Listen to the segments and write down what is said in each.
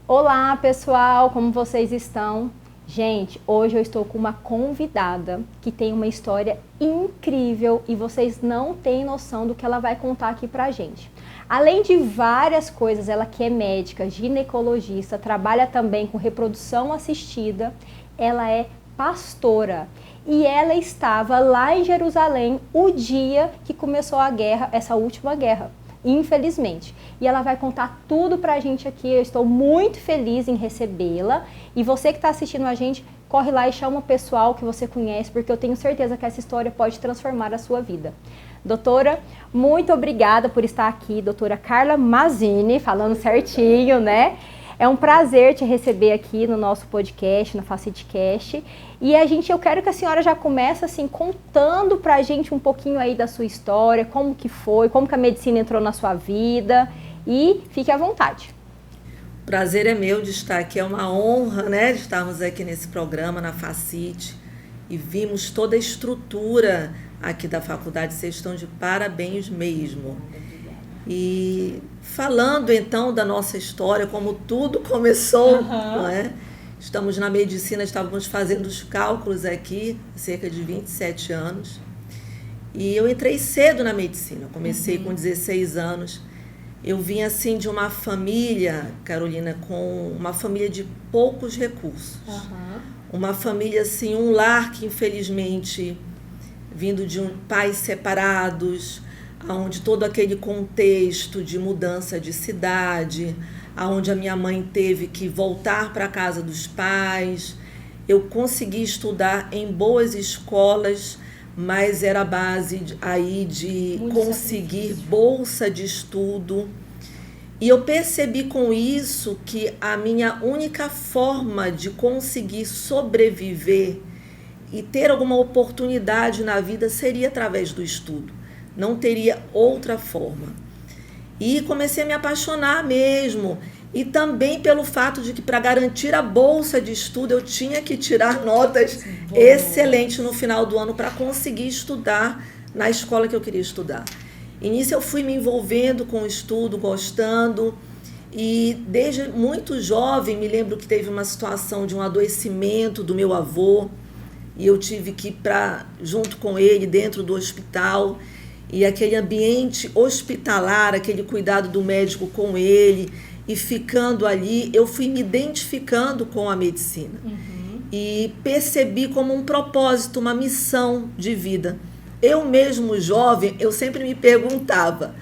Olá, pessoal, como vocês estão? Gente, hoje eu estou com uma convidada que tem uma história incrível e vocês não têm noção do que ela vai contar aqui pra gente. Além de várias coisas, ela que é médica, ginecologista, trabalha também com reprodução assistida, ela é pastora. E ela estava lá em Jerusalém o dia que começou a guerra, essa última guerra, infelizmente. E ela vai contar tudo pra gente aqui. Eu estou muito feliz em recebê-la. E você que está assistindo a gente, corre lá e chama o pessoal que você conhece, porque eu tenho certeza que essa história pode transformar a sua vida. Doutora, muito obrigada por estar aqui, doutora Carla Mazzini, falando certinho, né? É um prazer te receber aqui no nosso podcast, na FaceitCast. E eu quero que a senhora já comece assim, contando pra gente um pouquinho aí da sua história, como que foi, como que a medicina entrou na sua vida. E fique à vontade. Prazer é meu de estar aqui, é uma honra, né, de estarmos aqui nesse programa, na Facite. E vimos toda a estrutura aqui da faculdade, vocês estão de parabéns mesmo. E falando então da nossa história, como tudo começou, não é? Estamos na medicina, estávamos fazendo os cálculos aqui, cerca de 27 anos. E eu entrei cedo na medicina, comecei com 16 anos. Eu vim assim de uma família, Carolina, com uma família de poucos recursos. Uma família assim, um lar que infelizmente, vindo de pais separados, onde todo aquele contexto de mudança de cidade, onde a minha mãe teve que voltar para a casa dos pais. Eu consegui estudar em boas escolas, mas era a base aí de conseguir bolsa de estudo. E eu percebi com isso que a minha única forma de conseguir sobreviver e ter alguma oportunidade na vida seria através do estudo. Não teria outra forma. E comecei a me apaixonar mesmo. E também pelo fato de que para garantir a bolsa de estudo eu tinha que tirar notas excelentes no final do ano para conseguir estudar na escola que eu queria estudar. E nisso eu fui me envolvendo com o estudo, gostando. E desde muito jovem me lembro que teve uma situação de um adoecimento do meu avô. E eu tive que ir junto com ele dentro do hospital. E aquele ambiente hospitalar, aquele cuidado do médico com ele, e ficando ali, eu fui me identificando com a medicina. E percebi como um propósito, uma missão de vida. Eu mesmo jovem, eu sempre me perguntava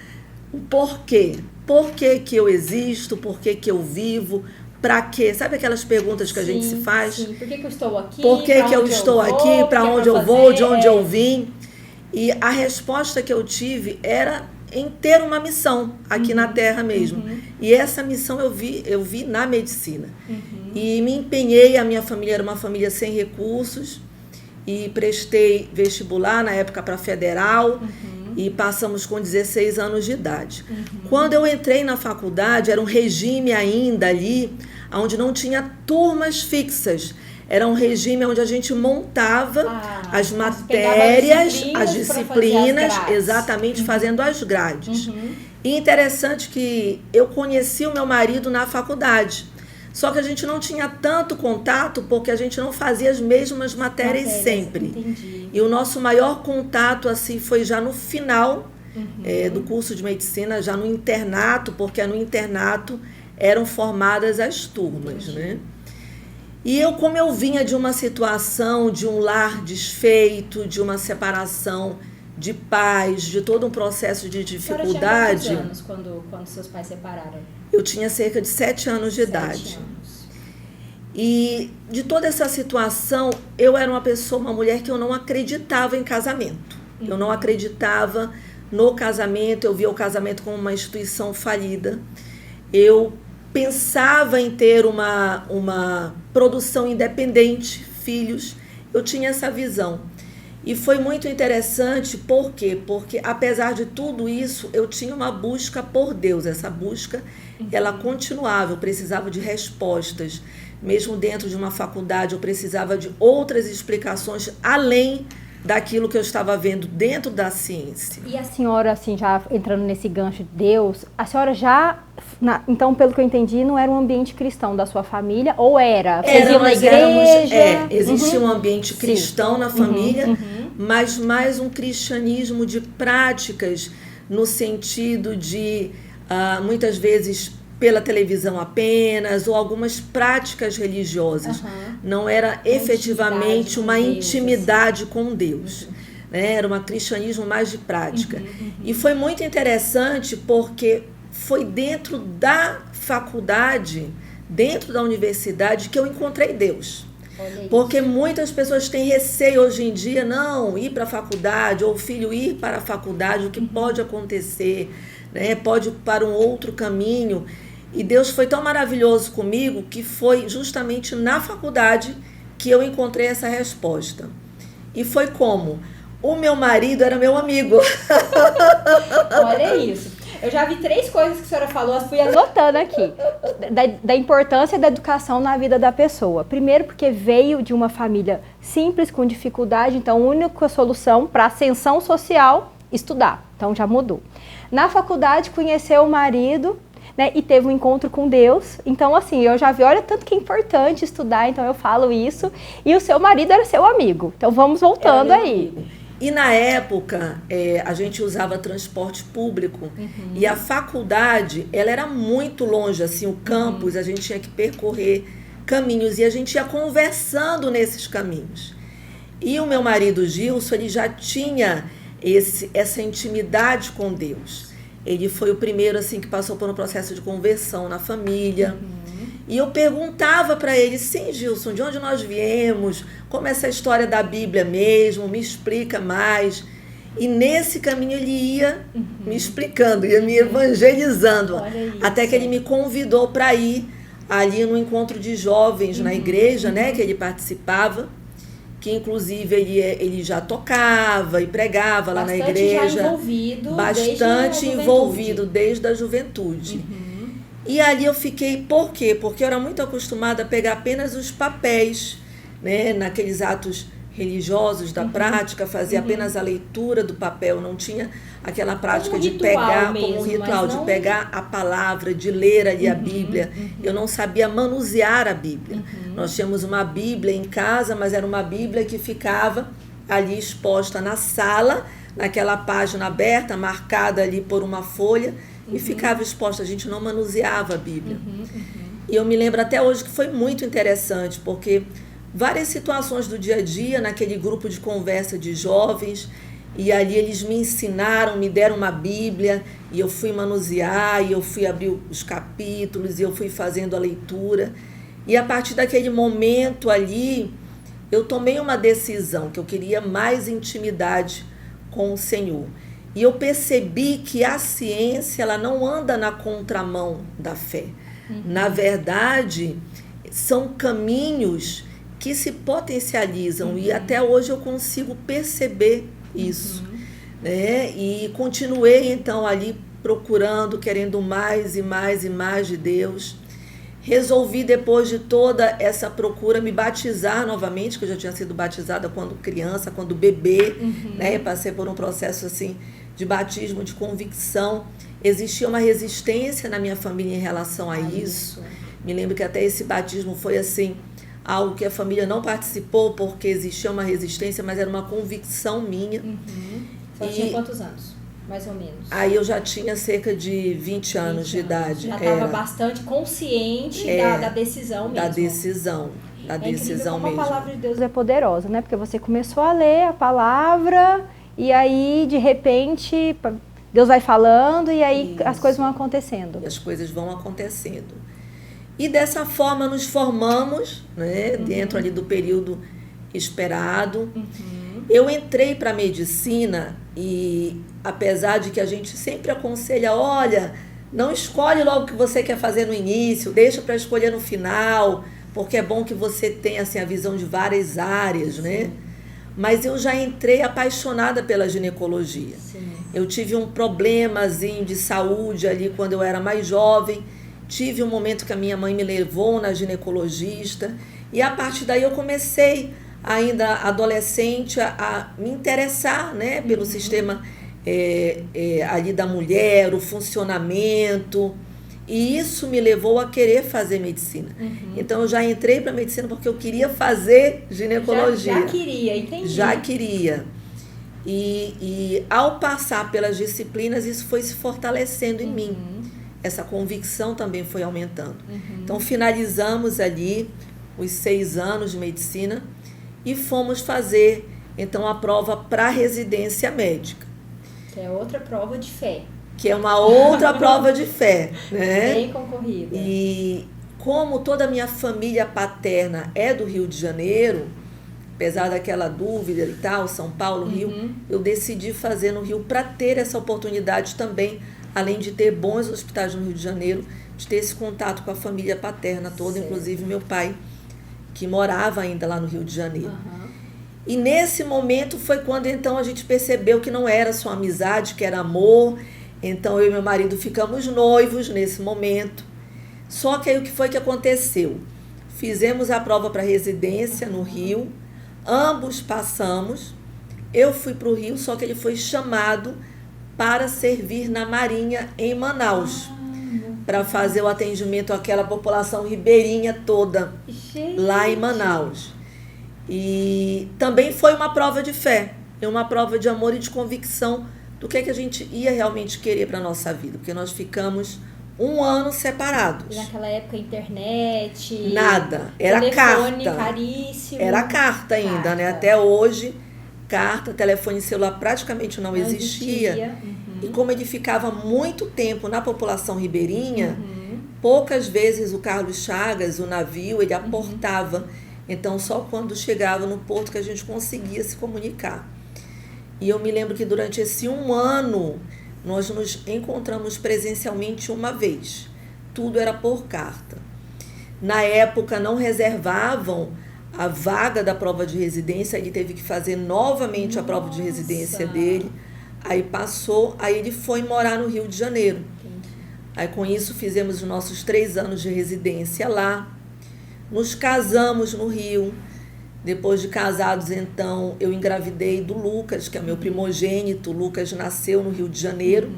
o porquê. Por que que eu existo? Por que que eu vivo? Para quê? Sabe aquelas perguntas que a gente se faz? Sim. Por que que eu estou aqui? Por que que eu estou aqui? Para onde eu vou? De onde eu vim? E a resposta que eu tive era em ter uma missão aqui na Terra mesmo. E essa missão eu vi na medicina. E me empenhei, a minha família era uma família sem recursos, e prestei vestibular na época para federal, e passamos com 16 anos de idade. Quando eu entrei na faculdade, era um regime ainda ali, onde não tinha turmas fixas. Era um regime onde a gente montava as matérias, as disciplinas, exatamente, fazendo as grades. E interessante que eu conheci o meu marido na faculdade, só que a gente não tinha tanto contato porque a gente não fazia as mesmas matérias sempre. Entendi. E o nosso maior contato assim foi já no final do curso de medicina, já no internato, porque no internato eram formadas as turmas, né? E como eu vinha de uma situação, de um lar desfeito, de uma separação de pais, de todo um processo de dificuldade... Você tinha quantos anos quando seus pais separaram? Eu tinha cerca de 7 anos de idade. E de toda essa situação, eu era uma mulher que eu não acreditava em casamento. Eu não acreditava no casamento, eu via o casamento como uma instituição falida. Eu pensava em ter uma produção independente, filhos, eu tinha essa visão. E foi muito interessante, por quê? Porque apesar de tudo isso, eu tinha uma busca por Deus, essa busca, ela continuava, eu precisava de respostas. Mesmo dentro de uma faculdade, eu precisava de outras explicações, além daquilo que eu estava vendo dentro da ciência. E a senhora, assim, já entrando nesse gancho de Deus, a senhora já, então, pelo que eu entendi, não era um ambiente cristão da sua família, ou era? Vocês iam na igreja? Existia um ambiente cristão na família, mas mais um cristianismo de práticas, no sentido de, muitas vezes, pela televisão apenas, ou algumas práticas religiosas. Não era efetivamente uma intimidade com Deus. Né? Era um cristianismo mais de prática. E foi muito interessante porque foi dentro da faculdade, dentro da universidade, que eu encontrei Deus. Porque muitas pessoas têm receio hoje em dia, não, ir para a faculdade, ou o filho ir para a faculdade, o que pode acontecer, né? Pode ir para um outro caminho. E Deus foi tão maravilhoso comigo que foi justamente na faculdade que eu encontrei essa resposta. E foi como? O meu marido era meu amigo. Olha isso. Eu já vi 3 coisas que a senhora falou, fui anotando aqui. Da importância da educação na vida da pessoa. Primeiro, porque veio de uma família simples, com dificuldade, então a única solução para ascensão social, estudar. Então já mudou. Na faculdade, conheceu o marido, né, e teve um encontro com Deus. Então, assim, eu já vi, olha, tanto que é importante estudar, então eu falo isso. E o seu marido era seu amigo. Então, vamos voltando aí. E na época, a gente usava transporte público. E a faculdade, ela era muito longe, assim, o campus, a gente tinha que percorrer caminhos. E a gente ia conversando nesses caminhos. E o meu marido, Gilson, ele já tinha essa intimidade com Deus. Ele foi o primeiro assim que passou por um processo de conversão na família. E eu perguntava para ele, sim, Gilson, de onde nós viemos? Como é essa história da Bíblia mesmo? Me explica mais. E nesse caminho ele ia me explicando, ia me evangelizando. Até que ele me convidou para ir ali no encontro de jovens na igreja, né, que ele participava. Que inclusive ele já tocava e pregava lá na igreja. Bastante envolvido desde a juventude. E ali eu fiquei, por quê? Porque eu era muito acostumada a pegar apenas os papéis, né, naqueles atos religiosos da prática, fazia apenas a leitura do papel, não tinha aquela prática de pegar como um ritual, de pegar a palavra, de ler ali a Bíblia. Eu não sabia manusear a Bíblia. Nós tínhamos uma Bíblia em casa, mas era uma Bíblia que ficava ali exposta na sala, naquela página aberta, marcada ali por uma folha, e ficava exposta. A gente não manuseava a Bíblia. E eu me lembro até hoje que foi muito interessante, porque várias situações do dia a dia, naquele grupo de conversa de jovens, e ali eles me ensinaram, me deram uma Bíblia, e eu fui manusear, e eu fui abrir os capítulos, e eu fui fazendo a leitura. E a partir daquele momento ali, eu tomei uma decisão, que eu queria mais intimidade com o Senhor. E eu percebi que a ciência, ela não anda na contramão da fé. Na verdade, são caminhos que se potencializam, e até hoje eu consigo perceber isso. Né? E continuei então ali procurando, querendo mais e mais e mais de Deus. Resolvi, depois de toda essa procura, me batizar novamente, que eu já tinha sido batizada quando criança, quando bebê, né? Passei por um processo assim de batismo, de convicção. Existia uma resistência na minha família em relação a isso. Me lembro que até esse batismo foi assim, algo que a família não participou porque existia uma resistência, mas era uma convicção minha. Você tinha quantos anos? Mais ou menos. Aí eu já tinha cerca de 20 anos de idade. Já estava bastante consciente da decisão mesmo. Da decisão mesmo. A palavra de Deus é poderosa, né? Porque você começou a ler a palavra e aí, de repente, Deus vai falando e aí as coisas vão acontecendo. E as coisas vão acontecendo. E dessa forma nos formamos, né? Dentro ali do período esperado. Eu entrei para a medicina e, apesar de que a gente sempre aconselha, olha, não escolhe logo o que você quer fazer no início, deixa para escolher no final, porque é bom que você tenha assim, a visão de várias áreas, né? Mas eu já entrei apaixonada pela ginecologia. Eu tive um problemazinho de saúde ali quando eu era mais jovem, tive um momento que a minha mãe me levou na ginecologista, e a partir daí eu comecei ainda adolescente, a me interessar, né, pelo sistema ali da mulher, o funcionamento. E isso me levou a querer fazer medicina. Então, eu já entrei para medicina porque eu queria fazer ginecologia. Já queria, entendi. Já queria. E ao passar pelas disciplinas, isso foi se fortalecendo em mim. Essa convicção também foi aumentando. Então, finalizamos ali os 6 anos de medicina e fomos fazer, então, a prova para residência médica. Que é outra prova de fé. Que é uma outra prova de fé, né? Bem concorrida. E como toda a minha família paterna é do Rio de Janeiro, apesar daquela dúvida e tal, São Paulo, Rio, eu decidi fazer no Rio para ter essa oportunidade também, além de ter bons hospitais no Rio de Janeiro, de ter esse contato com a família paterna toda, certo. Inclusive meu pai, que morava ainda lá no Rio de Janeiro. E nesse momento foi quando então a gente percebeu que não era só amizade, que era amor. Então eu e meu marido ficamos noivos nesse momento. Só que aí o que foi que aconteceu? Fizemos a prova para residência no Rio, ambos passamos. Eu fui para o Rio, só que ele foi chamado para servir na Marinha em Manaus, para fazer o atendimento àquela população ribeirinha toda, lá em Manaus. E também foi uma prova de fé, uma prova de amor e de convicção do que a gente ia realmente querer para a nossa vida, porque nós ficamos 1 ano separados. E naquela época, internet... Nada, era telefone carta. Caríssimo. Era carta ainda, né? Até hoje, carta, telefone celular praticamente não existia. E como ele ficava muito tempo na população ribeirinha, poucas vezes o Carlos Chagas, o navio, ele aportava. Então, só quando chegava no porto que a gente conseguia se comunicar. E eu me lembro que durante esse 1 ano, nós nos encontramos presencialmente uma vez. Tudo era por carta. Na época, não reservavam a vaga da prova de residência, ele teve que fazer novamente a prova de residência dele. Aí passou, aí ele foi morar no Rio de Janeiro. Aí com isso fizemos os nossos 3 anos de residência lá. Nos casamos no Rio. Depois de casados, então, eu engravidei do Lucas, que é meu primogênito. O Lucas nasceu no Rio de Janeiro.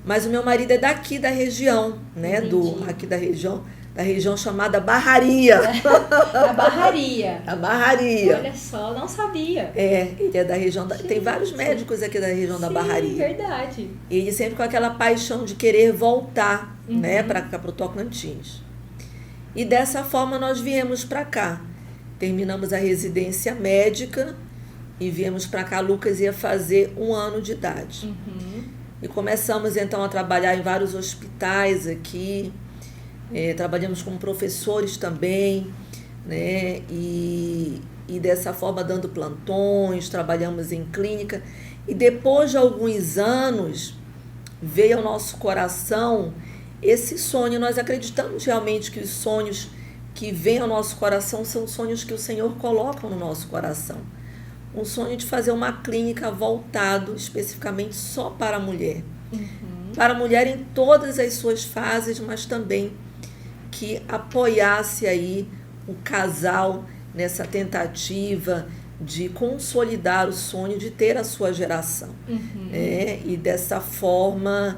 Mas o meu marido é daqui da região, né? Aqui da região chamada Barraria. A Barraria. A Barraria. Olha só, não sabia. Ele é da região tem vários médicos aqui da região da Barraria. Verdade. E ele sempre com aquela paixão de querer voltar, né, para cá, para o Tocantins. E dessa forma nós viemos para cá. Terminamos a residência médica e viemos para cá. Lucas ia fazer 1 ano de idade. E começamos então a trabalhar em vários hospitais aqui. Trabalhamos como professores também, né? E dessa forma dando plantões, trabalhamos em clínica. E depois de alguns anos veio ao nosso coração esse sonho. Nós acreditamos realmente que os sonhos que vêm ao nosso coração são sonhos que o Senhor coloca no nosso coração. Um sonho de fazer uma clínica voltado especificamente só para a mulher. Para a mulher em todas as suas fases, mas também que apoiasse aí o casal nessa tentativa de consolidar o sonho de ter a sua geração. E dessa forma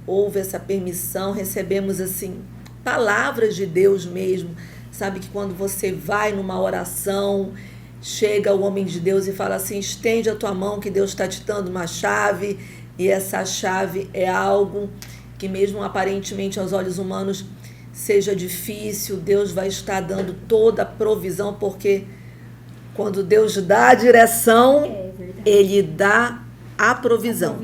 houve essa permissão, recebemos assim palavras de Deus mesmo. Sabe que quando você vai numa oração, chega o homem de Deus e fala assim: estende a tua mão que Deus está te dando uma chave, e essa chave é algo que mesmo aparentemente aos olhos humanos seja difícil, Deus vai estar dando toda a provisão, porque quando Deus dá a direção, Ele dá a provisão.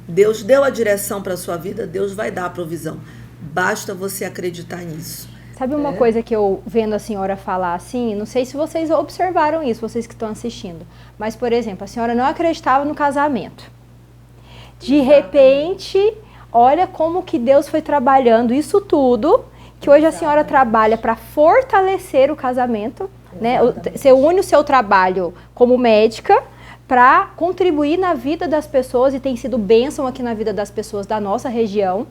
Deus deu a direção para a sua vida, Deus vai dar a provisão. Basta você acreditar nisso. Sabe uma coisa que eu vendo a senhora falar assim, não sei se vocês observaram isso, vocês que estão assistindo, mas, por exemplo, a senhora não acreditava no casamento. De repente, olha como que Deus foi trabalhando isso tudo, que hoje a senhora trabalha para fortalecer o casamento, né? Você une o seu trabalho como médica para contribuir na vida das pessoas, e tem sido bênção aqui na vida das pessoas da nossa região.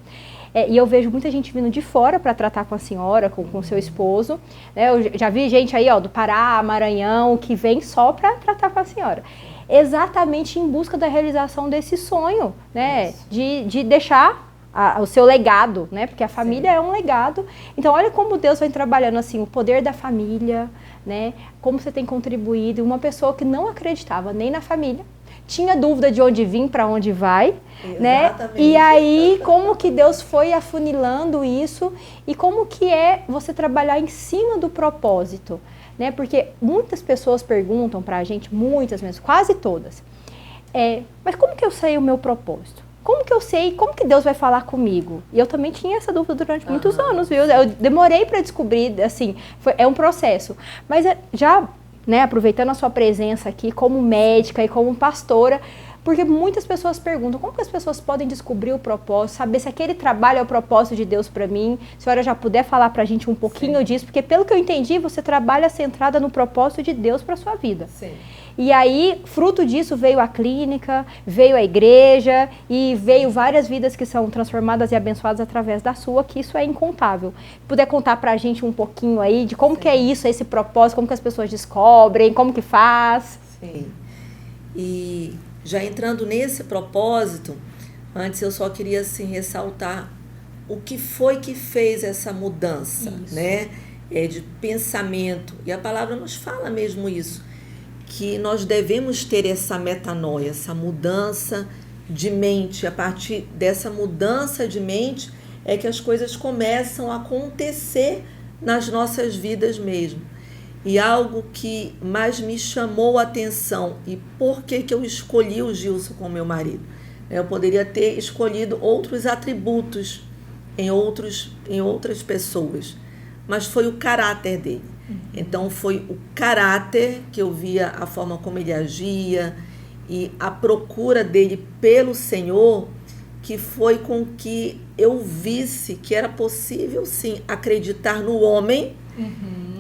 E eu vejo muita gente vindo de fora para tratar com a senhora, com o seu esposo, né? Eu já vi gente aí, ó, do Pará, Maranhão, que vem só para tratar com a senhora. Exatamente em busca da realização desse sonho, né? De deixar o seu legado, né? Porque a família é um legado. Então, olha como Deus vem trabalhando assim, o poder da família, né? Como você tem contribuído. Uma pessoa que não acreditava nem na família, tinha dúvida de onde vir, para onde vai, né? E aí, como que Deus foi afunilando isso e como que é você trabalhar em cima do propósito, né? Porque muitas pessoas perguntam para a gente, muitas mesmo, quase todas, mas como que eu sei o meu propósito? Como que eu sei, como que Deus vai falar comigo? E eu também tinha essa dúvida durante muitos anos, viu? Eu demorei para descobrir, assim, é um processo. Mas já, né, aproveitando a sua presença aqui como médica e como pastora, porque muitas pessoas perguntam, como que as pessoas podem descobrir o propósito, saber se aquele trabalho é o propósito de Deus para mim? Se a senhora já puder falar para a gente um pouquinho disso, porque pelo que eu entendi, você trabalha centrada no propósito de Deus para sua vida. Sim. E aí, fruto disso, veio a clínica, veio a igreja e veio várias vidas que são transformadas e abençoadas através da sua, que isso é incontável. Puder contar pra gente um pouquinho aí de como que é isso, esse propósito, como que as pessoas descobrem, como que faz. Sim. E já entrando nesse propósito, antes eu só queria assim ressaltar o que foi que fez essa mudança, né? De pensamento. E a palavra nos fala mesmo isso, que nós devemos ter essa metanoia, essa mudança de mente. A partir dessa mudança de mente é que as coisas começam a acontecer nas nossas vidas mesmo. E algo que mais me chamou a atenção, e por que eu escolhi o Gilson como meu marido? Eu poderia ter escolhido outros atributos em outras pessoas, mas foi o caráter dele. Então foi o caráter que eu via, a forma como ele agia e a procura dele pelo Senhor, que foi com que eu visse que era possível sim acreditar no homem,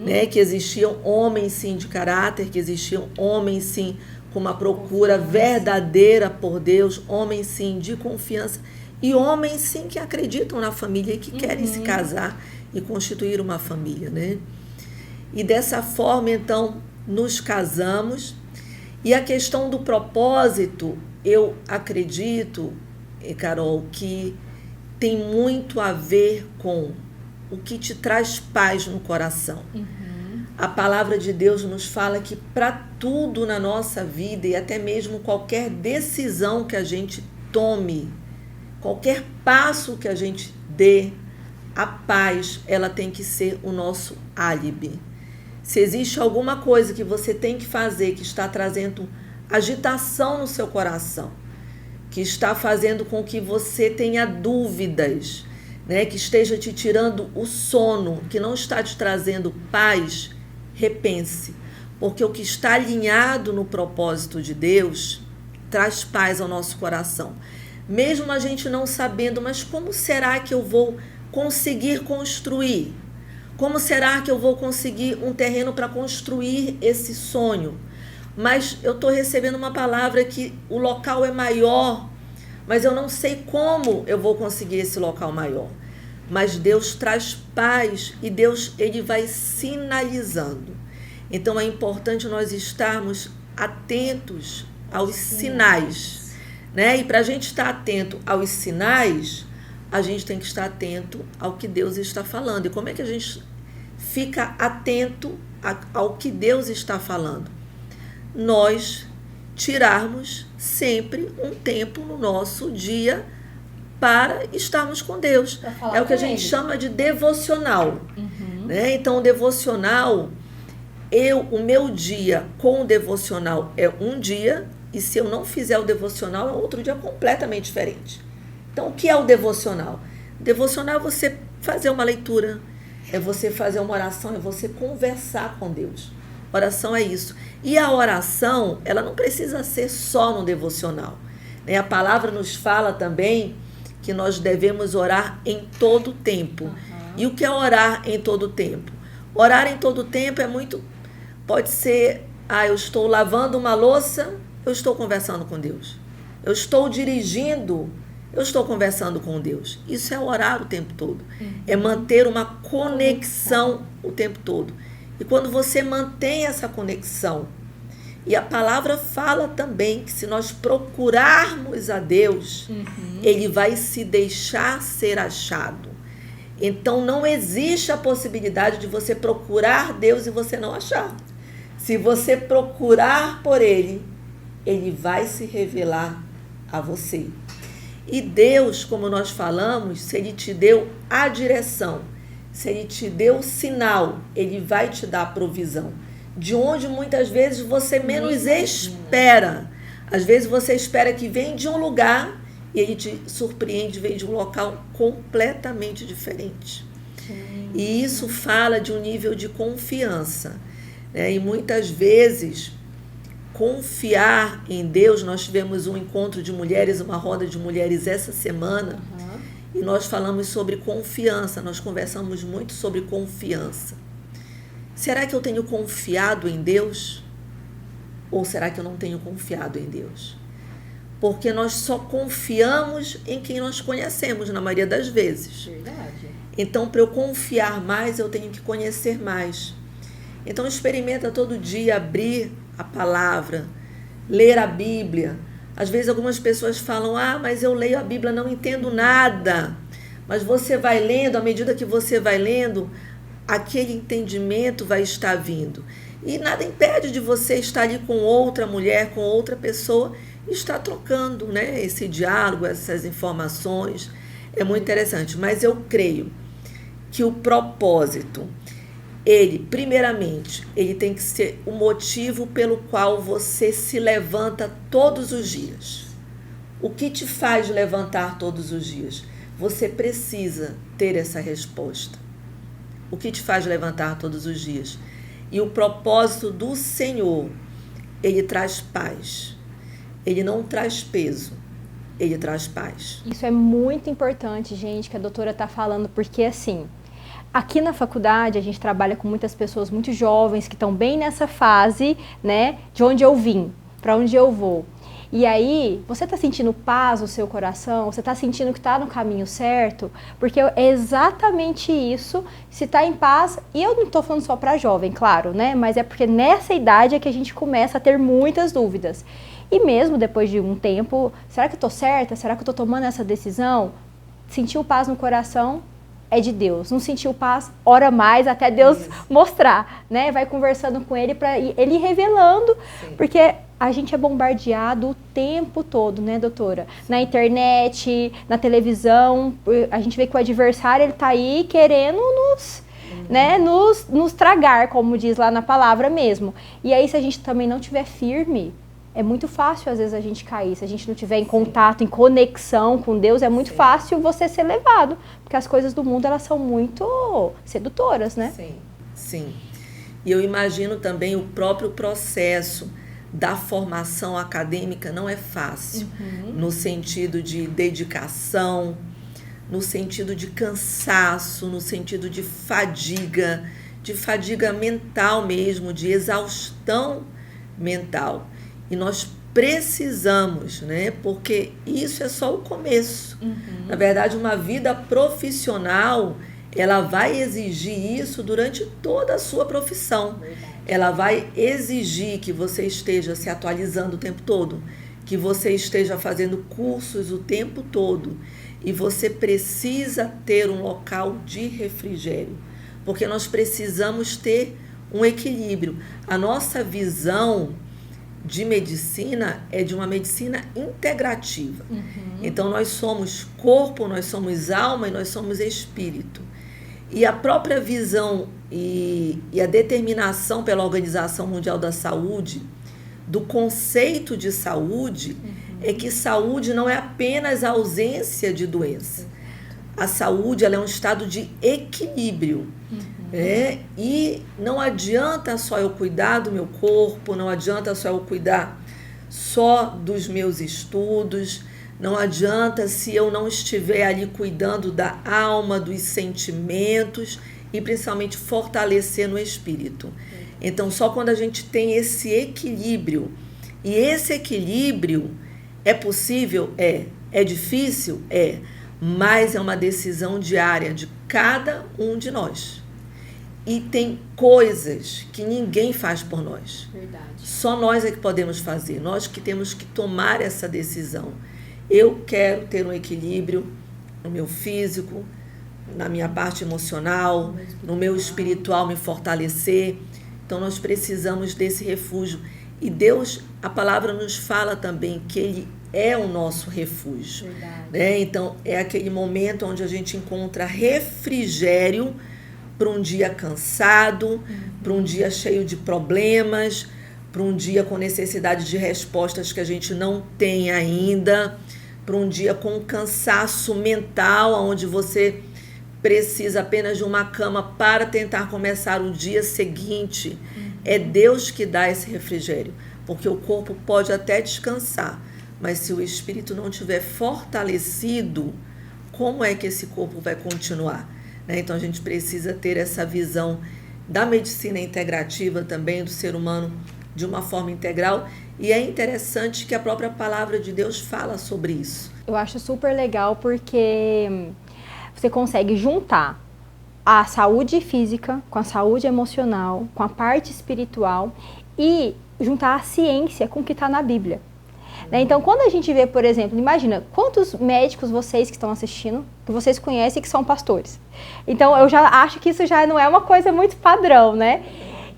né? Que existiam homens sim de caráter, que existiam homens sim com uma procura verdadeira por Deus, homens sim de confiança e homens sim que acreditam na família e que querem se casar e constituir uma família, né? E dessa forma, então, nos casamos. E a questão do propósito, eu acredito, Carol, que tem muito a ver com o que te traz paz no coração. A palavra de Deus nos fala que para tudo na nossa vida, e até mesmo qualquer decisão que a gente tome, qualquer passo que a gente dê, a paz, ela tem que ser o nosso álibi. Se existe alguma coisa que você tem que fazer que está trazendo agitação no seu coração, que está fazendo com que você tenha dúvidas, né, que esteja te tirando o sono, que não está te trazendo paz, repense. Porque o que está alinhado no propósito de Deus traz paz ao nosso coração. Mesmo a gente não sabendo, mas como será que eu vou conseguir construir? Como será que eu vou conseguir um terreno para construir esse sonho? Mas eu estou recebendo uma palavra que o local é maior, mas eu não sei como eu vou conseguir esse local maior. Mas Deus traz paz e Deus, ele vai sinalizando. Então é importante nós estarmos atentos aos sinais, né? E para a gente estar atento aos sinais, a gente tem que estar atento ao que Deus está falando. E como é que a gente fica atento ao que Deus está falando? Nós tirarmos sempre um tempo no nosso dia para estarmos com Deus. É o que a gente chama de devocional. Né? Então, o devocional, o meu dia com o devocional é um dia, e se eu não fizer o devocional, é outro dia completamente diferente. Então, o que é o devocional? Devocional é você fazer uma leitura, é você fazer uma oração, é você conversar com Deus. Oração é isso. E a oração, ela não precisa ser só no devocional. Né? A palavra nos fala também que nós devemos orar em todo o tempo. E o que é orar em todo o tempo? Orar em todo o tempo é muito... Pode ser, eu estou lavando uma louça, eu estou conversando com Deus. Eu estou dirigindo, eu estou conversando com Deus. Isso é orar o tempo todo. É manter uma conexão o tempo todo. E quando você mantém essa conexão, e a palavra fala também que se nós procurarmos a Deus, Ele vai se deixar ser achado. Então não existe a possibilidade de você procurar Deus e você não achar. Se você procurar por Ele, Ele vai se revelar a você. E Deus, como nós falamos, se Ele te deu a direção, se Ele te deu o sinal, Ele vai te dar a provisão. De onde muitas vezes você menos espera. Às vezes você espera que venha de um lugar e Ele te surpreende, vem de um local completamente diferente. E isso fala de um nível de confiança, né? E muitas vezes confiar em Deus, nós tivemos um encontro de mulheres, uma roda de mulheres essa semana, e nós falamos sobre confiança, nós conversamos muito sobre confiança. Será que eu tenho confiado em Deus? Ou será que eu não tenho confiado em Deus? Porque nós só confiamos em quem nós conhecemos, na maioria das vezes. Verdade. Então, para eu confiar mais, eu tenho que conhecer mais. Então, experimenta todo dia abrir a palavra, ler a Bíblia. Às vezes algumas pessoas falam, mas eu leio a Bíblia, não entendo nada. Mas você vai lendo, à medida que você vai lendo, aquele entendimento vai estar vindo. E nada impede de você estar ali com outra mulher, com outra pessoa, e estar trocando, né, esse diálogo, essas informações. É muito interessante. Mas eu creio que o propósito, ele, primeiramente, ele tem que ser o motivo pelo qual você se levanta todos os dias. O que te faz levantar todos os dias? Você precisa ter essa resposta. O que te faz levantar todos os dias? E o propósito do Senhor, ele traz paz. Ele não traz peso, ele traz paz. Isso é muito importante, gente, que a doutora está falando, porque assim, aqui na faculdade a gente trabalha com muitas pessoas muito jovens que estão bem nessa fase, né, de onde eu vim, para onde eu vou. E aí, você está sentindo paz no seu coração? Você está sentindo que está no caminho certo? Porque é exatamente isso, se está em paz, e eu não estou falando só para jovem, claro, né? Mas é porque nessa idade é que a gente começa a ter muitas dúvidas. E mesmo depois de um tempo, será que eu estou certa? Será que eu estou tomando essa decisão? Sentiu paz no coração? É de Deus. Não sentiu paz? Ora mais até Deus mostrar, né? Vai conversando com Ele para Ele revelando, porque a gente é bombardeado o tempo todo, né, doutora? Na internet, na televisão, a gente vê que o adversário, ele tá aí querendo né, nos tragar, como diz lá na palavra mesmo. E aí, se a gente também não tiver firme, é muito fácil, às vezes, a gente cair. Se a gente não tiver em contato, em conexão com Deus, é muito fácil você ser levado. Porque as coisas do mundo, elas são muito sedutoras, né? Sim. E eu imagino também o próprio processo da formação acadêmica não é fácil. No sentido de dedicação, no sentido de cansaço, no sentido de fadiga mental mesmo, de exaustão mental. E nós precisamos, né? Porque isso é só o começo. Na verdade, uma vida profissional, ela vai exigir isso durante toda a sua profissão. Ela vai exigir que você esteja se atualizando o tempo todo, que você esteja fazendo cursos o tempo todo. E você precisa ter um local de refrigério, porque nós precisamos ter um equilíbrio. A nossa visão de medicina é de uma medicina integrativa. Então, nós somos corpo, nós somos alma e nós somos espírito. E a própria visão e a determinação pela Organização Mundial da Saúde, do conceito de saúde, é que saúde não é apenas a ausência de doença. A saúde, ela é um estado de equilíbrio. E não adianta só eu cuidar do meu corpo, não adianta só eu cuidar só dos meus estudos, não adianta se eu não estiver ali cuidando da alma, dos sentimentos e principalmente fortalecendo o espírito. Então, só quando a gente tem esse equilíbrio, e esse equilíbrio é possível? É É difícil? É, mas é uma decisão diária de cada um de nós. E tem coisas que ninguém faz por nós. Verdade. Só nós é que podemos fazer, nós que temos que tomar essa decisão. Eu quero ter um equilíbrio no meu físico, na minha parte emocional, no meu espiritual, me fortalecer. Então nós precisamos desse refúgio. E Deus, a palavra nos fala também que Ele é o nosso refúgio. Né? Então é aquele momento onde a gente encontra refrigério para um dia cansado, para um dia cheio de problemas, para um dia com necessidade de respostas que a gente não tem ainda, para um dia com cansaço mental, onde você precisa apenas de uma cama para tentar começar o dia seguinte. É Deus que dá esse refrigério, porque o corpo pode até descansar, mas se o espírito não estiver fortalecido, como é que esse corpo vai continuar? Então a gente precisa ter essa visão da medicina integrativa também, do ser humano de uma forma integral, e é interessante que a própria palavra de Deus fala sobre isso. Eu acho super legal porque você consegue juntar a saúde física com a saúde emocional, com a parte espiritual e juntar a ciência com o que está na Bíblia. Então, quando a gente vê, por exemplo, imagina quantos médicos vocês que estão assistindo, que vocês conhecem que são pastores. Então, eu já acho que isso já não é uma coisa muito padrão, né?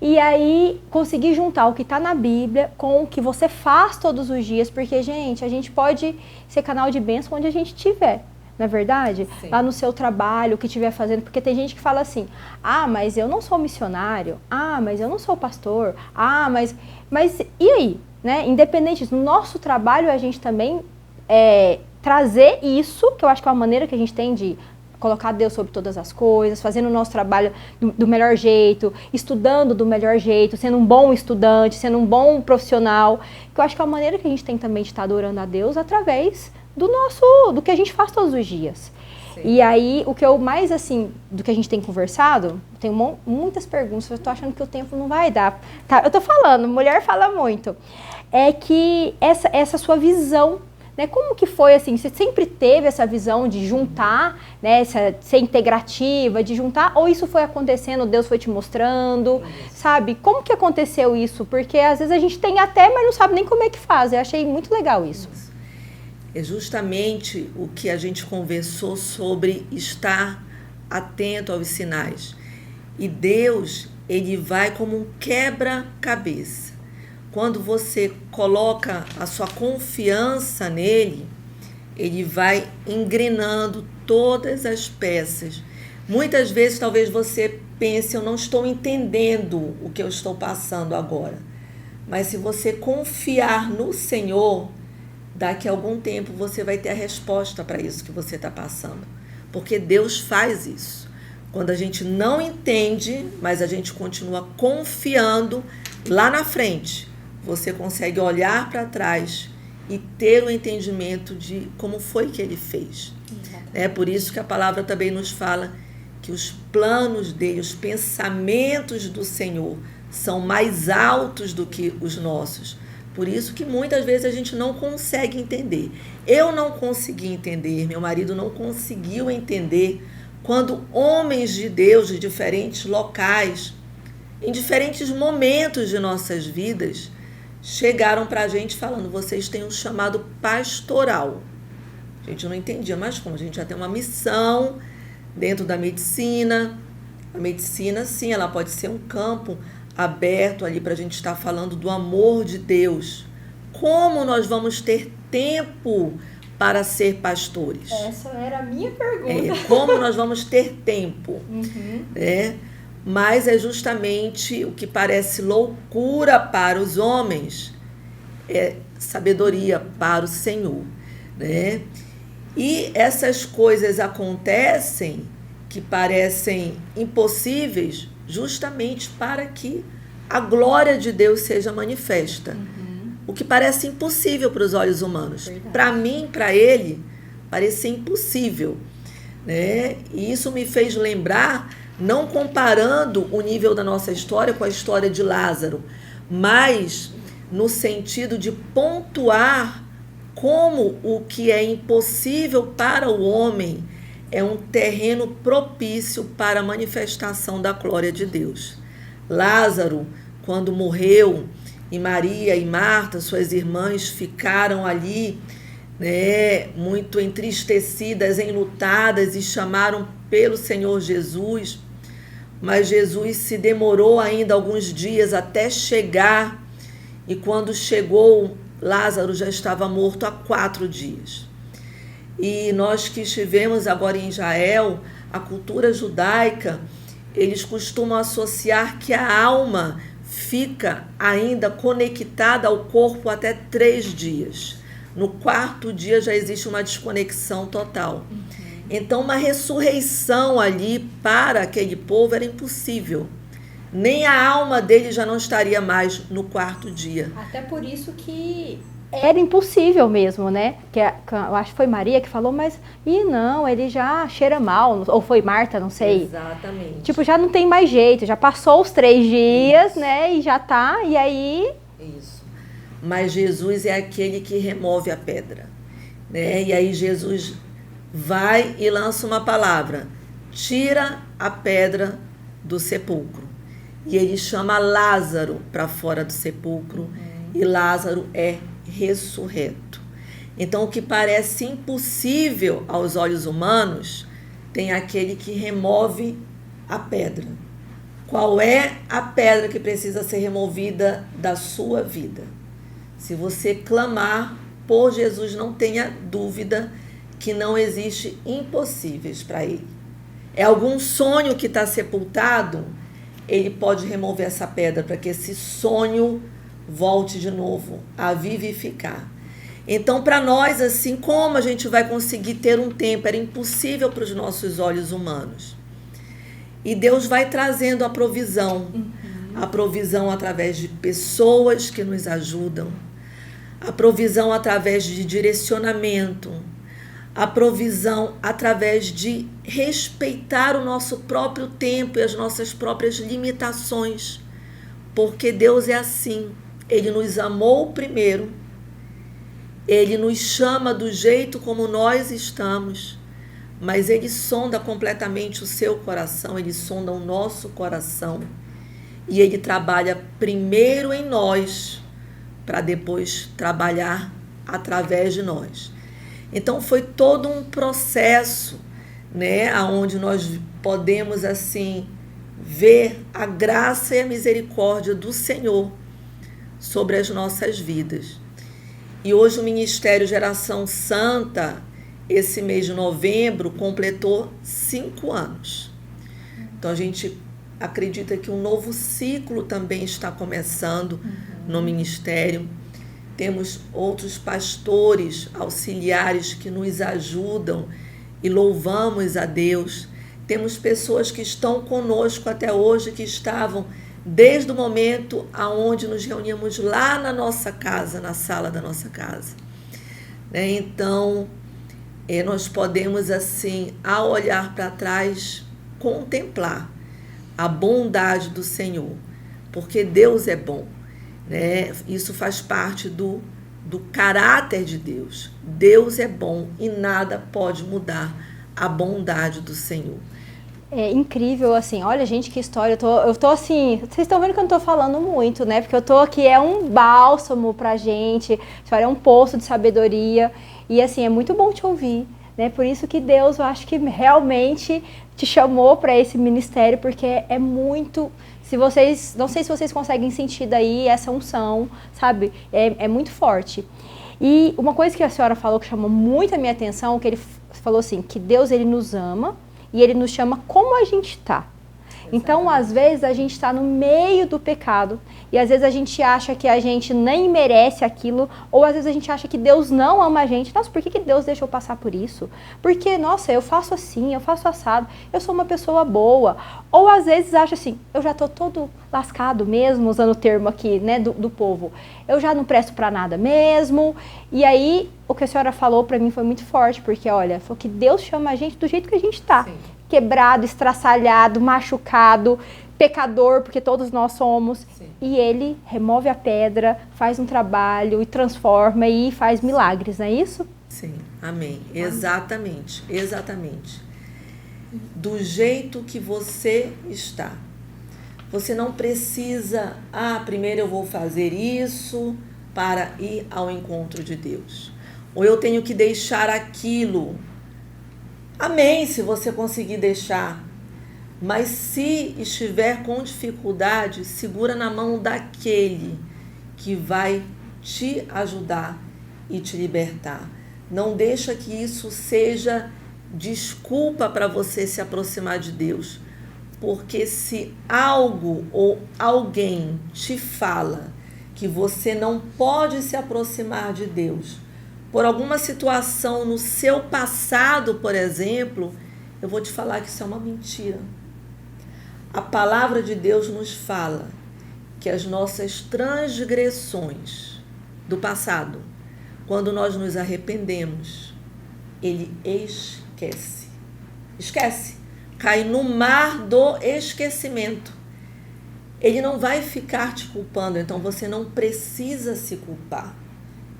E aí, conseguir juntar o que está na Bíblia com o que você faz todos os dias, porque, gente, a gente pode ser canal de bênção onde a gente estiver. Não é verdade? Sim. Lá no seu trabalho, o que estiver fazendo, porque tem gente que fala assim, mas eu não sou missionário, mas eu não sou pastor, mas e aí? Né? Independente disso, no nosso trabalho a gente também trazer isso, que eu acho que é uma maneira que a gente tem de colocar Deus sobre todas as coisas, fazendo o nosso trabalho do melhor jeito, estudando do melhor jeito, sendo um bom estudante, sendo um bom profissional, que eu acho que é uma maneira que a gente tem também de estar adorando a Deus através do que a gente faz todos os dias. Sim. E aí, o que eu mais, assim, do que a gente tem conversado, tem muitas perguntas, eu tô achando que o tempo não vai dar. Tá, eu tô falando, mulher fala muito. É que essa sua visão, né, como que foi, assim, você sempre teve essa visão de juntar, né, ser integrativa, de juntar, ou isso foi acontecendo, Deus foi te mostrando, sabe? Como que aconteceu isso? Porque às vezes a gente tem até, mas não sabe nem como é que faz. Eu achei muito legal isso. É justamente o que a gente conversou sobre estar atento aos sinais. E Deus, Ele vai como um quebra-cabeça. Quando você coloca a sua confiança nele, Ele vai engrenando todas as peças. Muitas vezes, talvez você pense, eu não estou entendendo o que eu estou passando agora. Mas se você confiar no Senhor, daqui a algum tempo você vai ter a resposta para isso que você está passando. Porque Deus faz isso. Quando a gente não entende, mas a gente continua confiando, lá na frente, você consegue olhar para trás e ter o entendimento de como foi que Ele fez. É por isso que a palavra também nos fala que os planos dele, os pensamentos do Senhor são mais altos do que os nossos. Por isso que muitas vezes a gente não consegue entender. Eu não consegui entender, meu marido não conseguiu entender quando homens de Deus de diferentes locais, em diferentes momentos de nossas vidas, chegaram para a gente falando, vocês têm um chamado pastoral. A gente não entendia, mas como a gente já tem uma missão dentro da medicina, a medicina, sim, ela pode ser um campo aberto ali para a gente estar falando do amor de Deus. Como nós vamos ter tempo para ser pastores? Essa era a minha pergunta. Como nós vamos ter tempo? Mas é justamente o que parece loucura para os homens, é sabedoria para o Senhor. Né? E essas coisas acontecem que parecem impossíveis justamente para que a glória de Deus seja manifesta. O que parece impossível para os olhos humanos. Para mim, para ele, parecia impossível. Né? E isso me fez lembrar, não comparando o nível da nossa história com a história de Lázaro, mas no sentido de pontuar como o que é impossível para o homem é um terreno propício para a manifestação da glória de Deus. Lázaro, quando morreu, e Maria e Marta, suas irmãs, ficaram ali, né, muito entristecidas, enlutadas, e chamaram pelo Senhor Jesus, mas Jesus se demorou ainda alguns dias até chegar, e quando chegou, Lázaro já estava morto há 4 dias. E nós que estivemos agora em Israel, a cultura judaica, eles costumam associar que a alma fica ainda conectada ao corpo até 3 dias. No 4º dia já existe uma desconexão total. Então, uma ressurreição ali para aquele povo era impossível. Nem a alma dele já não estaria mais no 4º dia. Até por isso que era impossível mesmo, né? Eu acho que foi Maria que falou, mas não, ele já cheira mal, ou foi Marta, não sei. Exatamente. Tipo, já não tem mais jeito, já passou os 3 dias, isso, né? E já tá, e aí... Isso. Mas Jesus é aquele que remove a pedra, né? E aí Jesus vai e lança uma palavra: tira a pedra do sepulcro. E ele chama Lázaro para fora do sepulcro, e Lázaro é ressurreto. Então, o que parece impossível aos olhos humanos, tem aquele que remove a pedra. Qual é a pedra que precisa ser removida da sua vida? Se você clamar por Jesus, não tenha dúvida que não existe impossíveis para ele. É algum sonho que está sepultado, ele pode remover essa pedra para que esse sonho volte de novo a vivificar. Então, para nós, assim, como a gente vai conseguir ter um tempo? Era impossível para os nossos olhos humanos. E Deus vai trazendo a provisão. A provisão através de pessoas que nos ajudam. A provisão através de direcionamento. A provisão através de respeitar o nosso próprio tempo e as nossas próprias limitações. Porque Deus é assim. Ele nos amou primeiro. Ele nos chama do jeito como nós estamos. Mas Ele sonda completamente o seu coração. Ele sonda o nosso coração. E Ele trabalha primeiro em nós, para depois trabalhar através de nós. Então foi todo um processo, né, onde nós podemos assim ver a graça e a misericórdia do Senhor sobre as nossas vidas. E hoje o Ministério Geração Santa, esse mês de novembro, completou 5 anos. Então a gente acredita que um novo ciclo também está começando no Ministério. Temos outros pastores auxiliares que nos ajudam e louvamos a Deus. Temos pessoas que estão conosco até hoje, que estavam desde o momento aonde nos reuníamos lá na nossa casa, na sala da nossa casa. Então, nós podemos, assim, ao olhar para trás, contemplar a bondade do Senhor, porque Deus é bom. Isso faz parte do caráter de Deus. Deus é bom e nada pode mudar a bondade do Senhor. É incrível, assim, olha, gente, que história. Eu tô assim, vocês estão vendo que eu não tô falando muito, né? Porque eu tô aqui, é um bálsamo pra gente, a história é um poço de sabedoria. E assim, é muito bom te ouvir, né? Por isso que Deus, eu acho que realmente te chamou para esse ministério, porque é muito... não sei se vocês conseguem sentir daí essa unção, sabe? É muito forte. E uma coisa que a senhora falou que chamou muito a minha atenção, que ele falou assim, que Deus, ele nos ama e ele nos chama como a gente está. Então, às vezes, a gente está no meio do pecado e às vezes a gente acha que a gente nem merece aquilo, ou às vezes a gente acha que Deus não ama a gente. Nossa, por que Deus deixou passar por isso? Porque, nossa, eu faço assim, eu faço assado, eu sou uma pessoa boa. Ou às vezes acha assim, eu já estou todo lascado mesmo, usando o termo aqui, né, do povo. Eu já não presto para nada mesmo. E aí, o que a senhora falou para mim foi muito forte, porque, olha, falou que Deus chama a gente do jeito que a gente está. quebrado, estraçalhado, machucado, pecador, porque todos nós somos. Sim. E ele remove a pedra, faz um trabalho e transforma e faz milagres, não é isso? Sim, amém. Exatamente, exatamente. Do jeito que você está. Você não precisa, primeiro eu vou fazer isso para ir ao encontro de Deus. Ou eu tenho que deixar aquilo. Amém, se você conseguir deixar. Mas se estiver com dificuldade, segura na mão daquele que vai te ajudar e te libertar. Não deixa que isso seja desculpa para você se aproximar de Deus. Porque se algo ou alguém te fala que você não pode se aproximar de Deus, por alguma situação no seu passado, por exemplo, eu vou te falar que isso é uma mentira. A palavra de Deus nos fala que as nossas transgressões do passado, quando nós nos arrependemos, ele esquece. Esquece. Cai no mar do esquecimento. Ele não vai ficar te culpando, então você não precisa se culpar.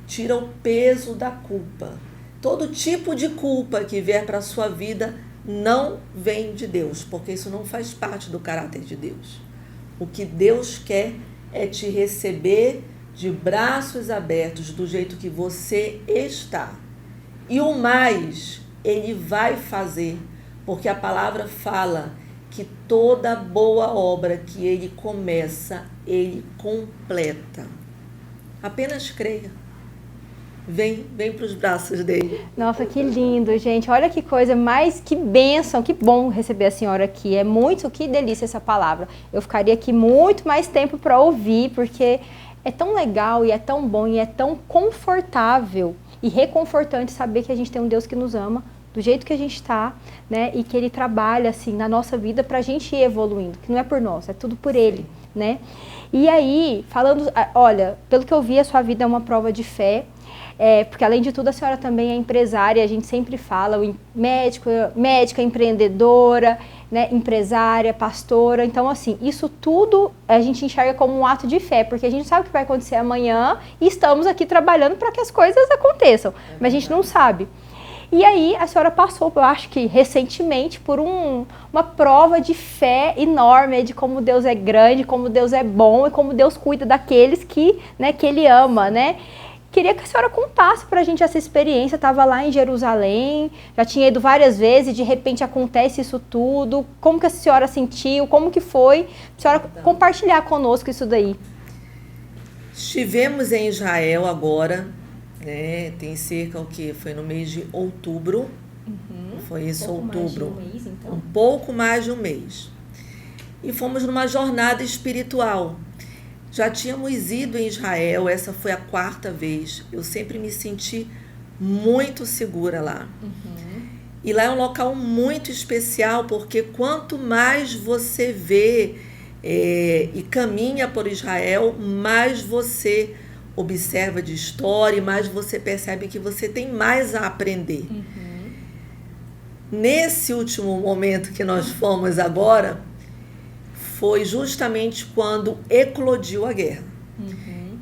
Tira o peso da culpa. Todo tipo de culpa que vier para a sua vida não vem de Deus, porque isso não faz parte do caráter de Deus. O que Deus quer é te receber de braços abertos, do jeito que você está. E o mais, ele vai fazer, porque a palavra fala que toda boa obra que ele começa, ele completa. Apenas creia. Vem para os braços dele. Nossa, que lindo, gente. Olha que coisa mais, que bênção, que bom receber a senhora aqui. É muito, que delícia essa palavra. Eu ficaria aqui muito mais tempo para ouvir, porque é tão legal e é tão bom e é tão confortável e reconfortante saber que a gente tem um Deus que nos ama do jeito que a gente está, né? E que ele trabalha assim na nossa vida para a gente ir evoluindo, que não é por nós, é tudo por ele, né? E aí, falando, olha, pelo que eu vi, a sua vida é uma prova de fé. Porque além de tudo a senhora também é empresária, a gente sempre fala, médica, empreendedora, né, empresária, pastora. Então assim, isso tudo a gente enxerga como um ato de fé, porque a gente sabe o que vai acontecer amanhã e estamos aqui trabalhando para que as coisas aconteçam, mas a gente não sabe. E aí a senhora passou, eu acho que recentemente, por uma prova de fé enorme, de como Deus é grande, como Deus é bom e como Deus cuida daqueles que, né, que ele ama, né? Queria que a senhora contasse pra gente essa experiência. Estava lá em Jerusalém, já tinha ido várias vezes, de repente acontece isso tudo. Como que a senhora sentiu? Como que foi? A senhora compartilhar conosco isso daí. Estivemos em Israel agora, né? Tem cerca, foi no mês de outubro. Foi isso, outubro. Mais de um mês, então. Um pouco mais de um mês. E fomos numa jornada espiritual. Já tínhamos ido em Israel, essa foi a 4ª vez. Eu sempre me senti muito segura lá. E lá é um local muito especial, porque quanto mais você vê e caminha por Israel, mais você observa de história, mais você percebe que você tem mais a aprender. Nesse último momento que nós fomos agora, foi justamente quando eclodiu a guerra.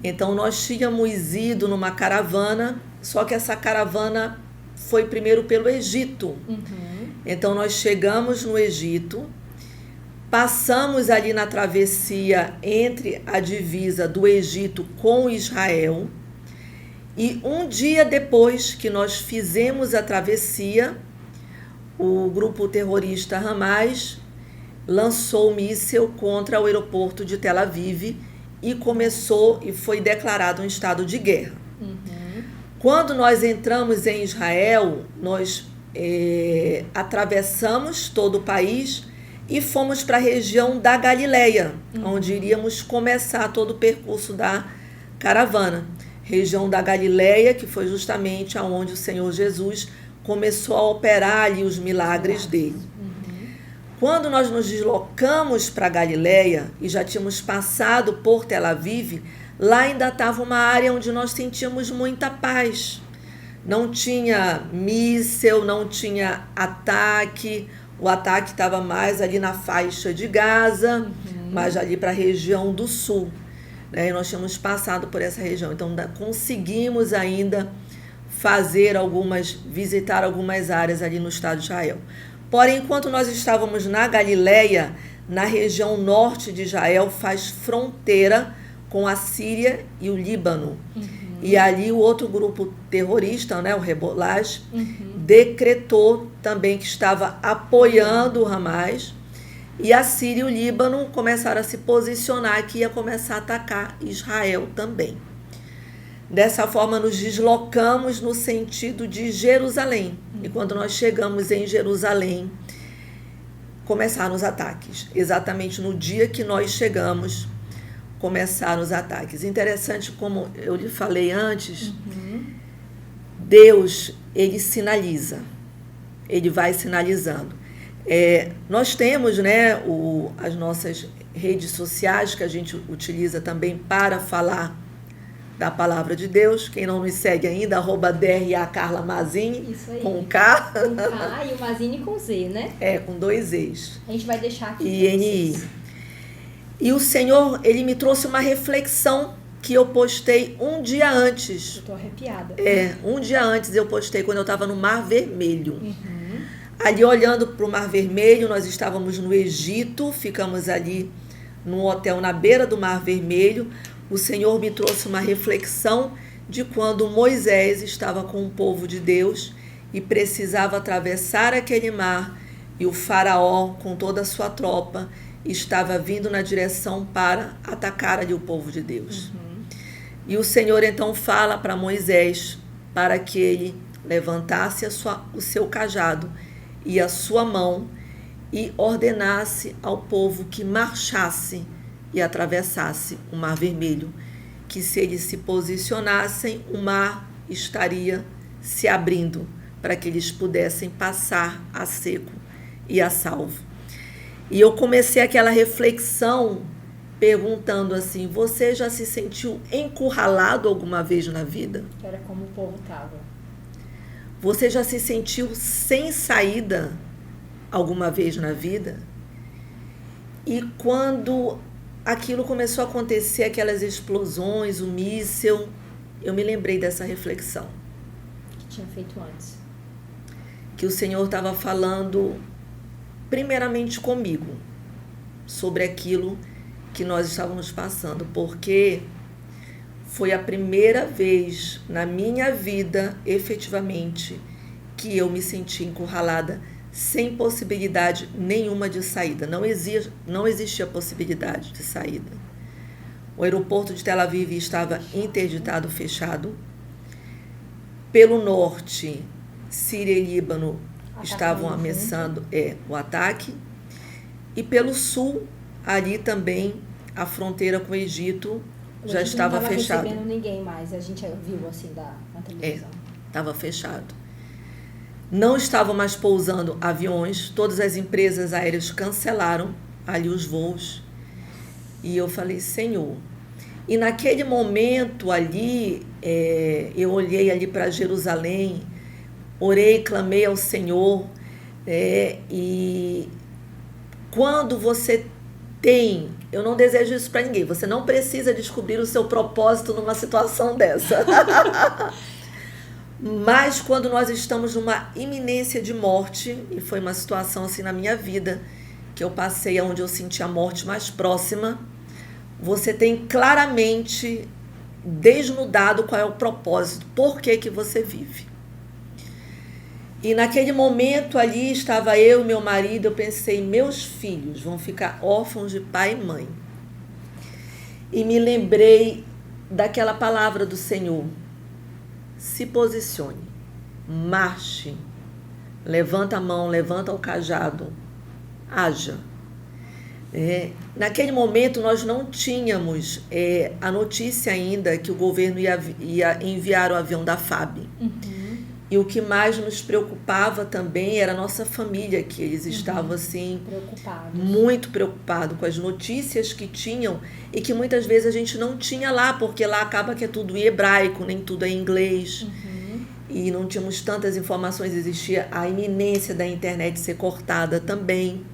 Então, nós tínhamos ido numa caravana, só que essa caravana foi primeiro pelo Egito. Então, nós chegamos no Egito, passamos ali na travessia entre a divisa do Egito com Israel, e um dia depois que nós fizemos a travessia, o grupo terrorista Hamas lançou um míssil contra o aeroporto de Tel Aviv e foi declarado um estado de guerra. Quando nós entramos em Israel, nós atravessamos todo o país e fomos para a região da Galileia, onde iríamos começar todo o percurso da caravana. Região da Galileia, que foi justamente aonde o Senhor Jesus começou a operar ali os milagres dele. Quando nós nos deslocamos para Galileia e já tínhamos passado por Tel Aviv, lá ainda estava uma área onde nós sentíamos muita paz. Não tinha míssil, não tinha ataque, O ataque estava mais ali na faixa de Gaza, mais ali para a região do sul, né? E nós tínhamos passado por essa região. Então, conseguimos ainda visitar algumas áreas ali no estado de Israel. Porém, enquanto nós estávamos na Galileia, na região norte de Israel, faz fronteira com a Síria e o Líbano. E ali o outro grupo terrorista, né, o Hezbollah, decretou também que estava apoiando o Hamas. E a Síria e o Líbano começaram a se posicionar que ia começar a atacar Israel também. Dessa forma, nos deslocamos no sentido de Jerusalém. E quando nós chegamos em Jerusalém, começaram os ataques. Exatamente no dia que nós chegamos, começaram os ataques. Interessante, como eu lhe falei antes, Deus, ele sinaliza. Ele vai sinalizando. Nós temos, né, as nossas redes sociais que a gente utiliza também para falar da palavra de Deus. Quem não nos segue ainda, @DRA Carla Mazini, com K. Com K e o Mazini com Z, né? Com 2 Z's. A gente vai deixar aqui. E NI. E o Senhor, ele me trouxe uma reflexão que eu postei um dia antes. Eu tô arrepiada. Um dia antes eu postei, quando eu estava no Mar Vermelho. Ali olhando para o Mar Vermelho, nós estávamos no Egito, ficamos ali num hotel na beira do Mar Vermelho. O Senhor me trouxe uma reflexão de quando Moisés estava com o povo de Deus e precisava atravessar aquele mar, e o faraó, com toda a sua tropa, estava vindo na direção para atacar ali o povo de Deus. E o Senhor então fala para Moisés para que ele levantasse o seu cajado e a sua mão e ordenasse ao povo que marchasse e atravessasse o Mar Vermelho, que se eles se posicionassem, o mar estaria se abrindo para que eles pudessem passar a seco e a salvo. E eu comecei aquela reflexão perguntando assim: você já se sentiu encurralado alguma vez na vida? Era como o povo estava. Você já se sentiu sem saída alguma vez na vida? E quando aquilo começou a acontecer, aquelas explosões, o míssil, eu me lembrei dessa reflexão. Que tinha feito antes. Que o Senhor estava falando primeiramente comigo sobre aquilo que nós estávamos passando, porque foi a primeira vez na minha vida, efetivamente, que eu me senti encurralada, sem possibilidade nenhuma de saída. Não existia possibilidade de saída. O aeroporto de Tel Aviv estava interditado, fechado. Pelo norte, Síria e Líbano estavam ameaçando o ataque. E pelo sul, ali também, a fronteira com o Egito já estava fechada. Não estava recebendo ninguém mais, a gente viu assim na televisão. Estava fechado. Não estavam mais pousando aviões, todas as empresas aéreas cancelaram ali os voos. E eu falei: Senhor. E naquele momento ali, eu olhei ali para Jerusalém, orei, clamei ao Senhor. E quando você tem, eu não desejo isso para ninguém, você não precisa descobrir o seu propósito numa situação dessa. Mas quando nós estamos numa iminência de morte, e foi uma situação assim na minha vida, que eu passei onde eu senti a morte mais próxima, você tem claramente desnudado qual é o propósito, por que você vive. E naquele momento ali estava eu e meu marido, eu pensei: meus filhos vão ficar órfãos de pai e mãe. E me lembrei daquela palavra do Senhor: se posicione, marche, levanta a mão, levanta o cajado, haja. Naquele momento nós não tínhamos a notícia ainda que o governo ia enviar o avião da FAB. E o que mais nos preocupava também era a nossa família, que eles estavam assim, muito preocupados com as notícias que tinham e que muitas vezes a gente não tinha lá, porque lá acaba que é tudo em hebraico, nem tudo é em inglês. e não tínhamos tantas informações, existia a iminência da internet ser cortada também.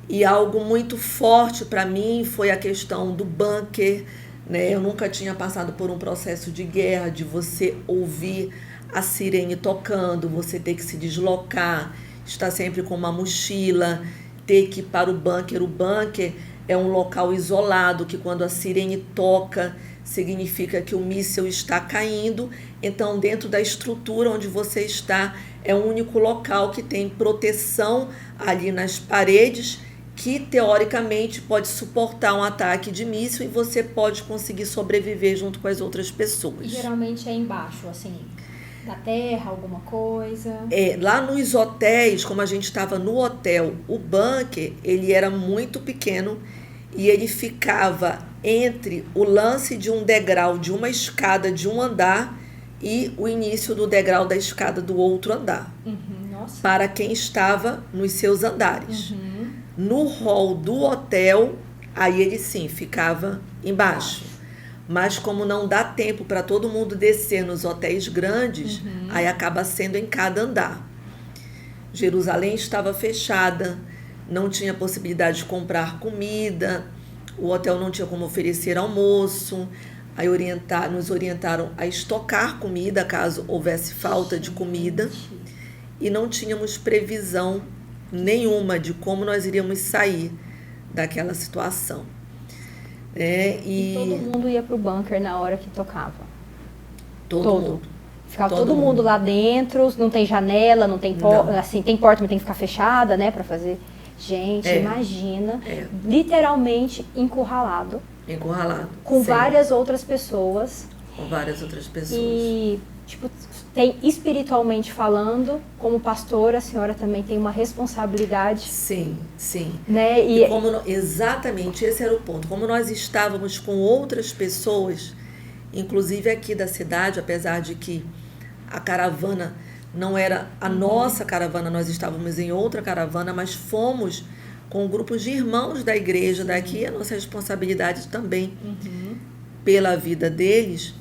E algo muito forte para mim foi a questão do bunker, né? Eu nunca tinha passado por um processo de guerra, de você ouvir a sirene tocando, você ter que se deslocar, estar sempre com uma mochila, ter que ir para o bunker. O bunker é um local isolado, que quando a sirene toca, significa que o míssil está caindo. Então, dentro da estrutura onde você está, é o único local que tem proteção ali nas paredes, que teoricamente pode suportar um ataque de míssil e você pode conseguir sobreviver junto com as outras pessoas. Geralmente é embaixo, assim, da terra, alguma coisa. Lá nos hotéis, como a gente estava no hotel, o bunker, ele era muito pequeno e ele ficava entre o lance de um degrau de uma escada de um andar e o início do degrau da escada do outro andar. Nossa. Para quem estava nos seus andares. No hall do hotel, aí ele sim ficava embaixo. Mas como não dá tempo para todo mundo descer nos hotéis grandes, aí acaba sendo em cada andar. Jerusalém estava fechada, não tinha possibilidade de comprar comida, o hotel não tinha como oferecer almoço, aí nos orientaram a estocar comida caso houvesse falta de comida, e não tínhamos previsão nenhuma de como nós iríamos sair daquela situação. E todo mundo ia pro bunker na hora que tocava? Todo mundo. Ficava todo mundo lá dentro, não tem janela, não tem porta, assim, tem porta, mas tem que ficar fechada, né, para fazer. Gente, imagina, literalmente encurralado. Com sempre. várias outras pessoas. E, tipo, tem espiritualmente falando, como pastora, a senhora também tem uma responsabilidade. Sim. Né? Exatamente, esse era o ponto. Como nós estávamos com outras pessoas, inclusive aqui da cidade, apesar de que a caravana não era a nossa caravana, nós estávamos em outra caravana, mas fomos com grupos de irmãos da igreja daqui, a nossa responsabilidade também pela vida deles,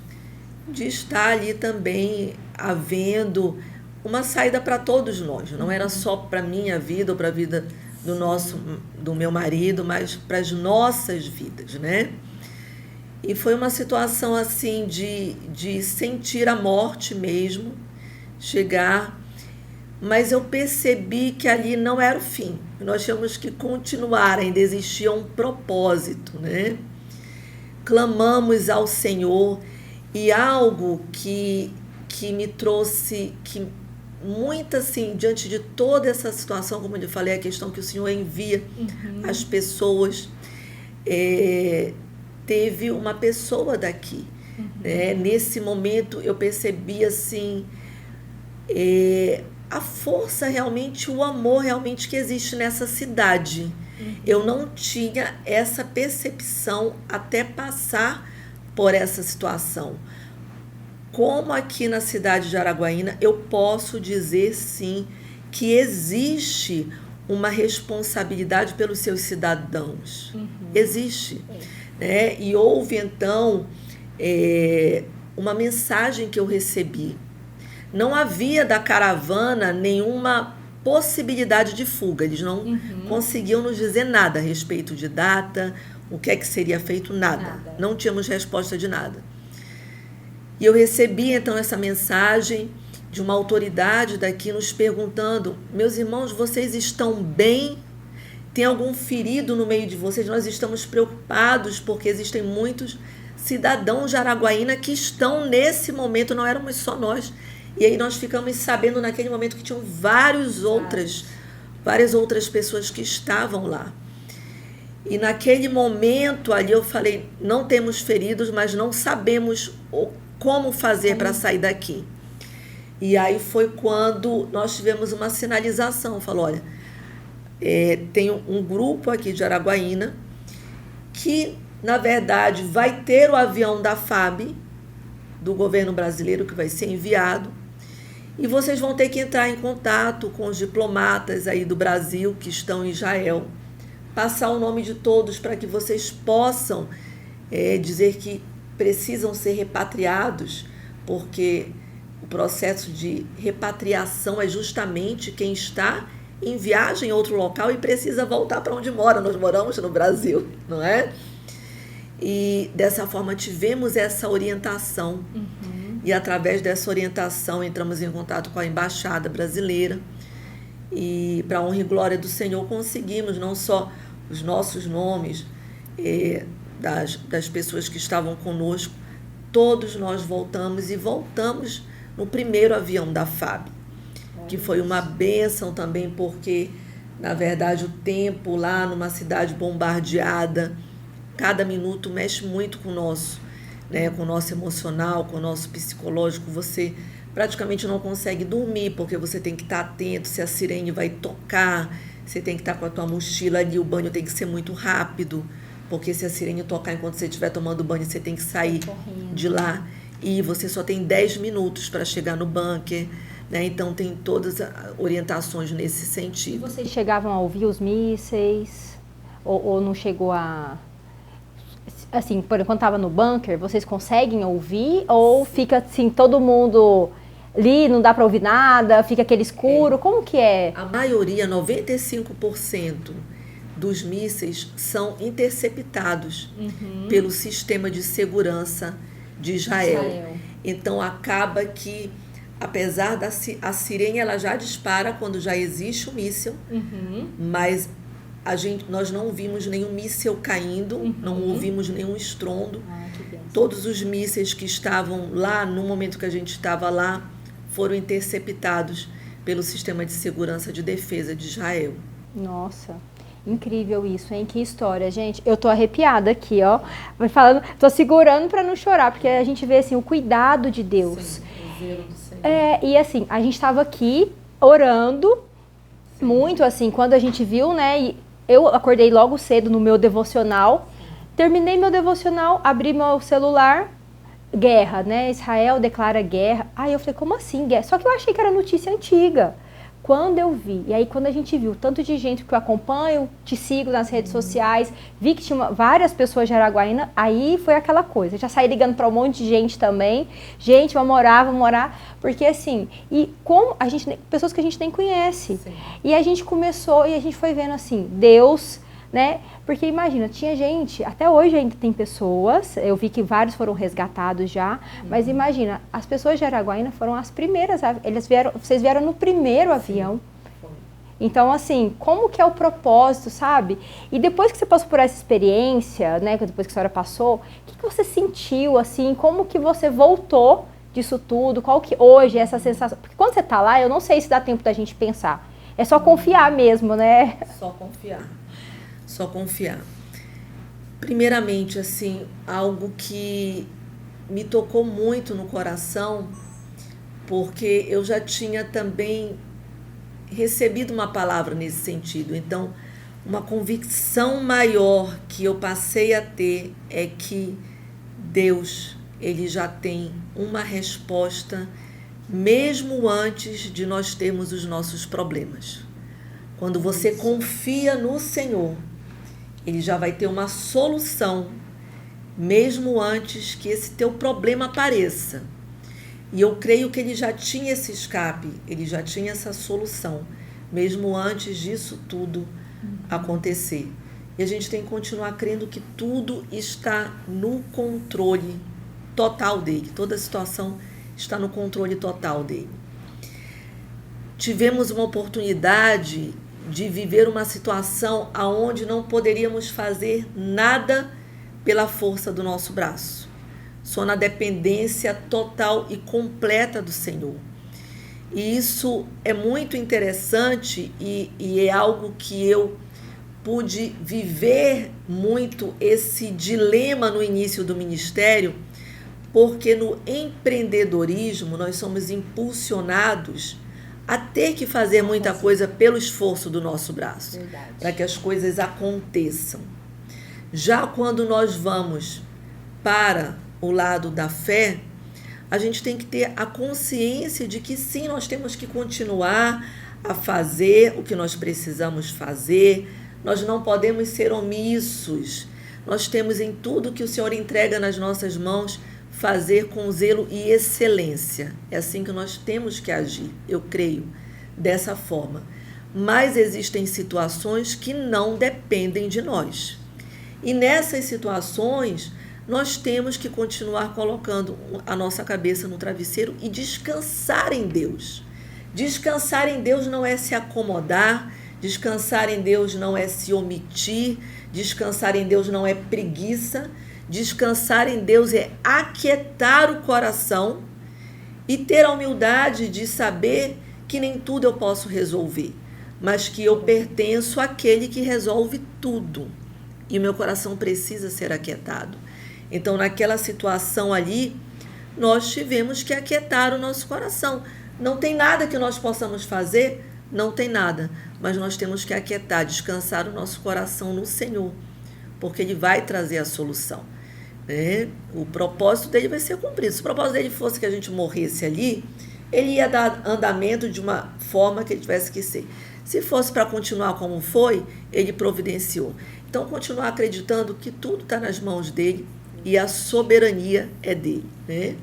de estar ali também havendo uma saída para todos nós. Não era só para a minha vida ou para a vida do meu marido, mas para as nossas vidas, né? E foi uma situação assim de sentir a morte mesmo, chegar, mas eu percebi que ali não era o fim. Nós tínhamos que continuar, ainda existia um propósito, né? Clamamos ao Senhor e algo que me trouxe, que muito assim, diante de toda essa situação, como eu lhe falei, a questão que o Senhor envia as pessoas, teve uma pessoa daqui. Nesse momento eu percebi assim, a força realmente, o amor realmente que existe nessa cidade. Eu não tinha essa percepção até passar por essa situação. Como aqui na cidade de Araguaína, eu posso dizer sim que existe uma responsabilidade pelos seus cidadãos. Existe. Né? E houve então uma mensagem que eu recebi. Não havia da caravana nenhuma possibilidade de fuga. Eles não conseguiam nos dizer nada a respeito de data, o que é que seria feito, nada. Não tínhamos resposta de nada. E eu recebi então essa mensagem de uma autoridade daqui nos perguntando: meus irmãos, vocês estão bem? Tem algum ferido no meio de vocês? Nós estamos preocupados porque existem muitos cidadãos de Araguaína que estão nesse momento, não éramos só nós. E aí nós ficamos sabendo naquele momento que tinham várias outras pessoas que estavam lá. E naquele momento ali eu falei: não temos feridos, mas não sabemos como fazer para sair daqui. E aí foi quando nós tivemos uma sinalização. Falou: olha, tem um grupo aqui de Araguaína que, na verdade, vai ter o avião da FAB, do governo brasileiro, que vai ser enviado. E vocês vão ter que entrar em contato com os diplomatas aí do Brasil que estão em Israel, passar o nome de todos para que vocês possam dizer que precisam ser repatriados, porque o processo de repatriação é justamente quem está em viagem em outro local e precisa voltar para onde mora. Nós moramos no Brasil, não é? E dessa forma tivemos essa orientação. E através dessa orientação entramos em contato com a Embaixada Brasileira e, para a honra e glória do Senhor, conseguimos não só os nossos nomes das pessoas que estavam conosco, todos nós voltamos no primeiro avião da FAB, que foi uma bênção também, porque, na verdade, o tempo lá numa cidade bombardeada, cada minuto mexe muito com o nosso, né, com o nosso emocional, com o nosso psicológico. Você praticamente não consegue dormir, porque você tem que estar atento se a sirene vai tocar, você tem que estar com a tua mochila ali, o banho tem que ser muito rápido, porque se a sirene tocar enquanto você estiver tomando banho, você tem que sair de lá, e você só tem 10 minutos para chegar no bunker, né? Então tem todas as orientações nesse sentido. Vocês chegavam a ouvir os mísseis? Ou não chegou a... Assim, por enquanto estava no bunker, vocês conseguem ouvir? Ou fica assim, todo mundo ali, não dá para ouvir nada, fica aquele escuro? Como que é? A maioria, 95% dos mísseis são interceptados pelo sistema de segurança de Israel. Então acaba que, apesar a sirene, ela já dispara quando já existe o míssil, mas nós não ouvimos nenhum míssil caindo, não ouvimos nenhum estrondo. Todos os mísseis que estavam lá, no momento que a gente estava lá, foram interceptados pelo sistema de segurança de defesa de Israel. Nossa, incrível isso, hein? Que história, gente. Eu tô arrepiada aqui, ó. Falando, tô segurando para não chorar, porque a gente vê assim o cuidado de Deus. Sim, o zelo do Senhor. E assim, a gente estava aqui orando muito, assim, quando a gente viu, né? E eu acordei logo cedo no meu devocional. Terminei meu devocional, abri meu celular, guerra, né? Israel declara guerra. Aí eu falei, como assim guerra? Só que eu achei que era notícia antiga. Quando eu vi, e aí quando a gente viu tanto de gente que eu acompanho, te sigo nas redes sociais, vi que tinha várias pessoas de Araguaína, aí foi aquela coisa. Já saí ligando para um monte de gente também. Gente, vamos morar. Porque assim, e como a gente, pessoas que a gente nem conhece. Sim. E a gente começou, e a gente foi vendo assim, Deus, né? Porque imagina, tinha gente, até hoje ainda tem pessoas, eu vi que vários foram resgatados já, mas imagina, as pessoas de Araguaína foram as primeiras, vocês vieram no primeiro avião. Foi. Então, assim, como que é o propósito, sabe? E depois que você passou por essa experiência, né, depois que a senhora passou, o que você sentiu, assim, como que você voltou disso tudo, qual que hoje é essa sensação? Porque quando você tá lá, eu não sei se dá tempo da gente pensar, é só confiar mesmo, né? Só confiar. Só confiar. Primeiramente, assim, algo que me tocou muito no coração, porque eu já tinha também recebido uma palavra nesse sentido. Então, uma convicção maior que eu passei a ter é que Deus, ele já tem uma resposta mesmo antes de nós termos os nossos problemas. Quando você confia no Senhor, ele já vai ter uma solução, mesmo antes que esse teu problema apareça. E eu creio que ele já tinha esse escape, ele já tinha essa solução, mesmo antes disso tudo acontecer. E a gente tem que continuar crendo que tudo está no controle total dele, toda a situação está no controle total dele. Tivemos uma oportunidade de viver uma situação onde não poderíamos fazer nada pela força do nosso braço. Só na dependência total e completa do Senhor. E isso é muito interessante e é algo que eu pude viver muito esse dilema no início do ministério, porque no empreendedorismo nós somos impulsionados a ter que fazer muita coisa pelo esforço do nosso braço, para que as coisas aconteçam. Já quando nós vamos para o lado da fé, a gente tem que ter a consciência de que sim, nós temos que continuar a fazer o que nós precisamos fazer, nós não podemos ser omissos, nós temos em tudo que o Senhor entrega nas nossas mãos, fazer com zelo e excelência. É assim que nós temos que agir, eu creio, dessa forma. Mas existem situações que não dependem de nós. E nessas situações, nós temos que continuar colocando a nossa cabeça no travesseiro e descansar em Deus. Descansar em Deus não é se acomodar, descansar em Deus não é se omitir, descansar em Deus não é preguiça, descansar em Deus é aquietar o coração e ter a humildade de saber que nem tudo eu posso resolver, mas que eu pertenço àquele que resolve tudo. E o meu coração precisa ser aquietado. Então, naquela situação ali, nós tivemos que aquietar o nosso coração. Não tem nada que nós possamos fazer, não tem nada, mas nós temos que aquietar, descansar o nosso coração no Senhor, porque Ele vai trazer a solução, né? O propósito dele vai ser cumprido. Se o propósito dele fosse que a gente morresse ali, Ele ia dar andamento de uma forma que Ele tivesse que ser. Se fosse para continuar como foi, Ele providenciou. Então, continuar acreditando que tudo está nas mãos dele e a soberania é dele, né?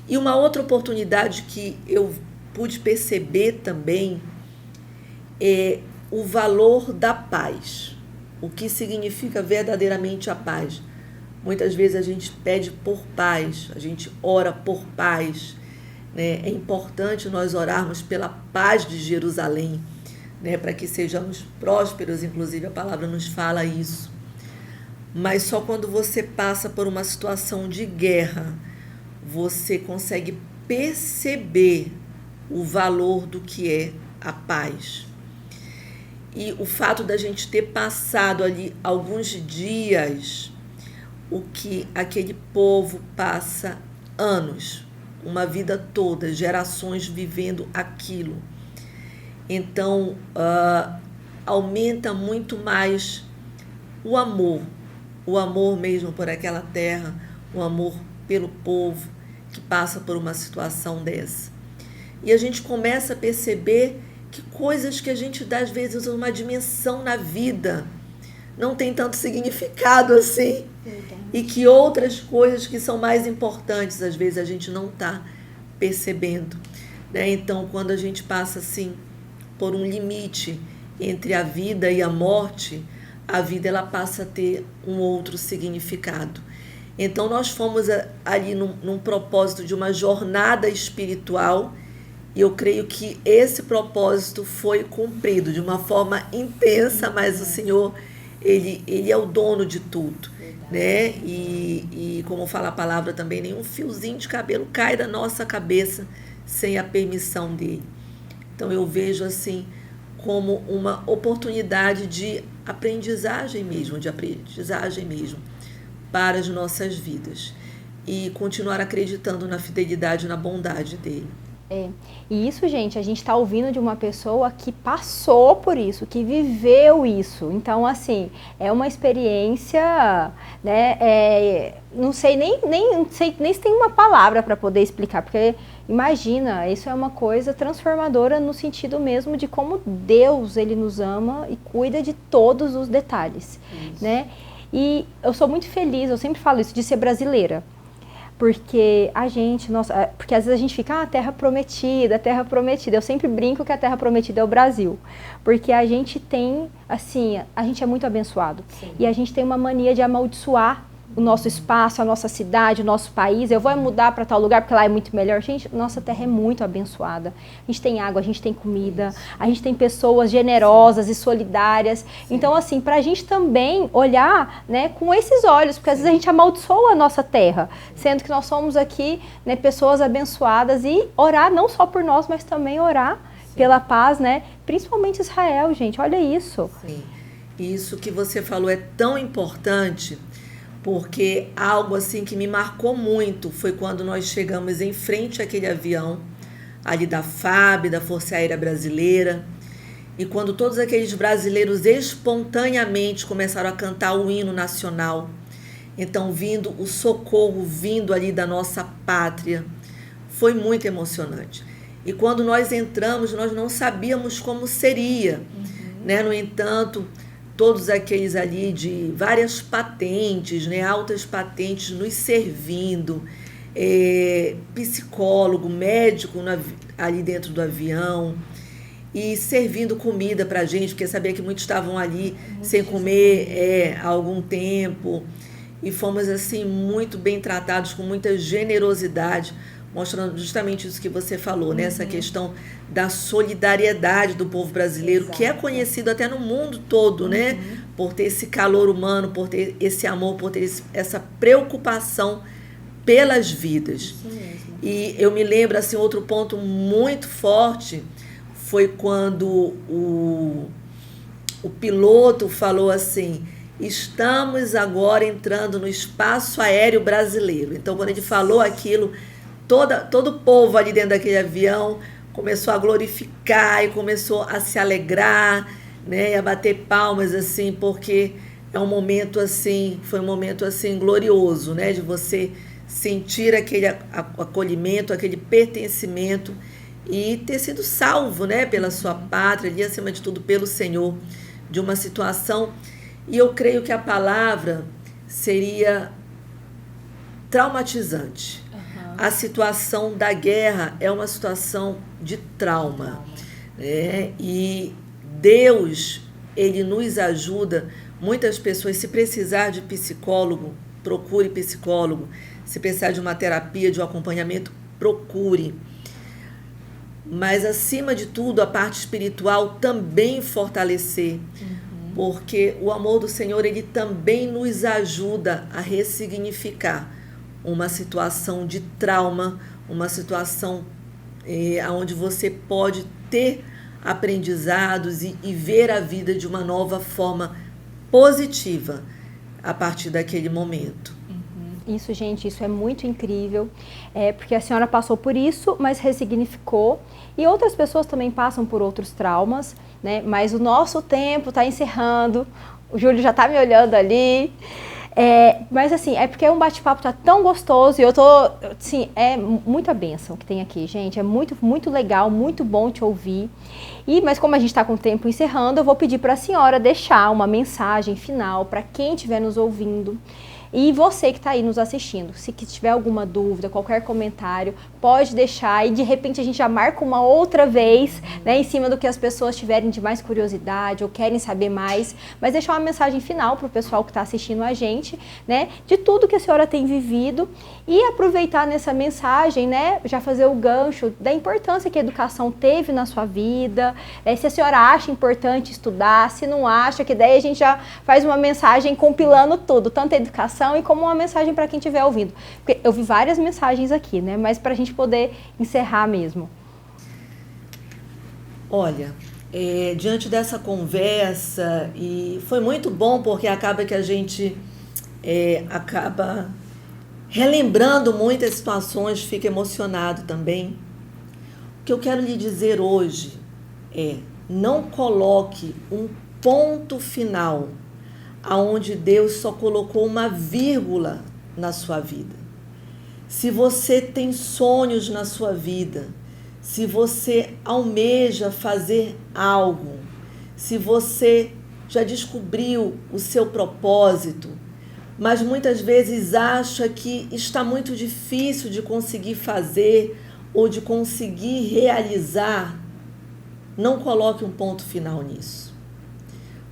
E uma outra oportunidade que eu pude perceber também é o valor da paz. O que significa verdadeiramente a paz? Muitas vezes a gente pede por paz, a gente ora por paz, né? É importante nós orarmos pela paz de Jerusalém, né? Para que sejamos prósperos, inclusive a palavra nos fala isso. Mas só quando você passa por uma situação de guerra, você consegue perceber o valor do que é a paz. E o fato da gente ter passado ali alguns dias, o que aquele povo passa anos, uma vida toda, gerações vivendo aquilo. Então, aumenta muito mais o amor mesmo por aquela terra, o amor pelo povo que passa por uma situação dessa. E a gente começa a perceber que coisas que a gente dá, às vezes, uma dimensão na vida, não tem tanto significado assim. E que outras coisas que são mais importantes, às vezes, a gente não está percebendo, né? Então, quando a gente passa assim por um limite entre a vida e a morte, a vida ela passa a ter um outro significado. Então, nós fomos ali num propósito de uma jornada espiritual, e eu creio que esse propósito foi cumprido de uma forma intensa, mas o Senhor, Ele é o dono de tudo, né? E como fala a palavra também, nenhum fiozinho de cabelo cai da nossa cabeça sem a permissão dele. Então, eu vejo assim como uma oportunidade de aprendizagem mesmo, para as nossas vidas. E continuar acreditando na fidelidade e na bondade dele. E isso, gente, a gente está ouvindo de uma pessoa que passou por isso, que viveu isso. Então, assim, é uma experiência, né? Não sei nem se tem uma palavra para poder explicar, porque imagina, isso é uma coisa transformadora no sentido mesmo de como Deus, Ele nos ama e cuida de todos os detalhes, né? E eu sou muito feliz, eu sempre falo isso, de ser brasileira. Porque porque às vezes a gente fica, terra prometida. Eu sempre brinco que a terra prometida é o Brasil. Porque a gente tem, assim, a gente é muito abençoado. Sim. E a gente tem uma mania de amaldiçoar o nosso espaço, a nossa cidade, o nosso país. Eu vou mudar para tal lugar porque lá é muito melhor. Gente, nossa terra é muito abençoada. A gente tem água, a gente tem comida, a gente tem pessoas generosas e solidárias. Sim. Então, assim, para a gente também olhar, né, com esses olhos, porque às vezes a gente amaldiçoa a nossa terra, sendo que nós somos aqui, né, pessoas abençoadas, e orar não só por nós, mas também orar pela paz, né? Principalmente Israel, gente, olha isso. Sim. Isso que você falou é tão importante, porque algo assim que me marcou muito foi quando nós chegamos em frente àquele avião ali da FAB, da Força Aérea Brasileira, e quando todos aqueles brasileiros espontaneamente começaram a cantar o hino nacional, então vindo o socorro, vindo ali da nossa pátria, foi muito emocionante. E quando nós entramos, nós não sabíamos como seria, né? No entanto, todos aqueles ali de várias patentes, né, altas patentes nos servindo, psicólogo, médico ali dentro do avião, e servindo comida para a gente, porque sabia que muitos estavam ali sem comer há algum tempo. E fomos assim muito bem tratados, com muita generosidade, mostrando justamente isso que você falou, né? Essa questão da solidariedade do povo brasileiro, que é conhecido até no mundo todo, né? Por ter esse calor humano, por ter esse amor, por ter essa preocupação pelas vidas. E eu me lembro, assim, outro ponto muito forte foi quando o piloto falou assim: estamos agora entrando no espaço aéreo brasileiro. Então, quando ele falou aquilo, todo o povo ali dentro daquele avião começou a glorificar e começou a se alegrar, né, e a bater palmas, assim, porque é um momento assim, foi um momento assim glorioso, né, de você sentir aquele acolhimento, aquele pertencimento e ter sido salvo, né, pela sua pátria, e acima de tudo pelo Senhor, de uma situação. E eu creio que a palavra seria traumatizante. A situação da guerra é uma situação de trauma, né? E Deus, Ele nos ajuda. Muitas pessoas, se precisar de psicólogo, procure psicólogo. Se precisar de uma terapia, de um acompanhamento, procure. Mas, acima de tudo, a parte espiritual também fortalecer. Porque o amor do Senhor, Ele também nos ajuda a ressignificar uma situação de trauma, uma situação onde você pode ter aprendizados e ver a vida de uma nova forma positiva a partir daquele momento. Isso, gente, isso é muito incrível, porque a senhora passou por isso, mas ressignificou, e outras pessoas também passam por outros traumas, né? Mas o nosso tempo está encerrando, o Júlio já está me olhando ali, mas assim, é porque um bate-papo tá tão gostoso e eu tô, assim, é muita bênção que tem aqui, gente, é muito, muito legal, muito bom te ouvir. Mas como a gente está com o tempo encerrando, eu vou pedir para a senhora deixar uma mensagem final para quem estiver nos ouvindo. E você que está aí nos assistindo, se tiver alguma dúvida, qualquer comentário, pode deixar e de repente a gente já marca uma outra vez, né, em cima do que as pessoas tiverem de mais curiosidade ou querem saber mais, mas deixar uma mensagem final para o pessoal que está assistindo a gente, né, de tudo que a senhora tem vivido e aproveitar nessa mensagem, né, já fazer o gancho da importância que a educação teve na sua vida, se a senhora acha importante estudar, se não acha, que daí a gente já faz uma mensagem compilando tudo, tanto a educação e como uma mensagem para quem estiver ouvindo. Porque eu vi várias mensagens aqui, né? Mas para a gente poder encerrar mesmo. Olha, diante dessa conversa, e foi muito bom porque acaba que a gente acaba relembrando muitas situações, fica emocionado também. O que eu quero lhe dizer hoje é: não coloque um ponto final aonde Deus só colocou uma vírgula na sua vida. Se você tem sonhos na sua vida, se você almeja fazer algo, se você já descobriu o seu propósito, mas muitas vezes acha que está muito difícil de conseguir fazer ou de conseguir realizar, não coloque um ponto final nisso.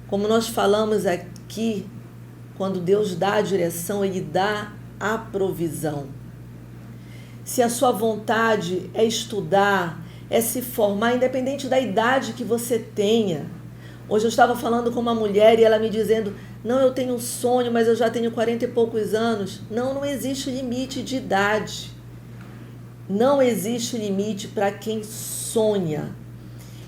Como nós falamos aqui, quando Deus dá a direção, Ele dá a provisão. Se a sua vontade é estudar, é se formar, independente da idade que você tenha. Hoje eu estava falando com uma mulher e ela me dizendo: não, eu tenho um sonho, mas eu já tenho 40 e poucos anos. Não existe limite de idade. Não existe limite para quem sonha.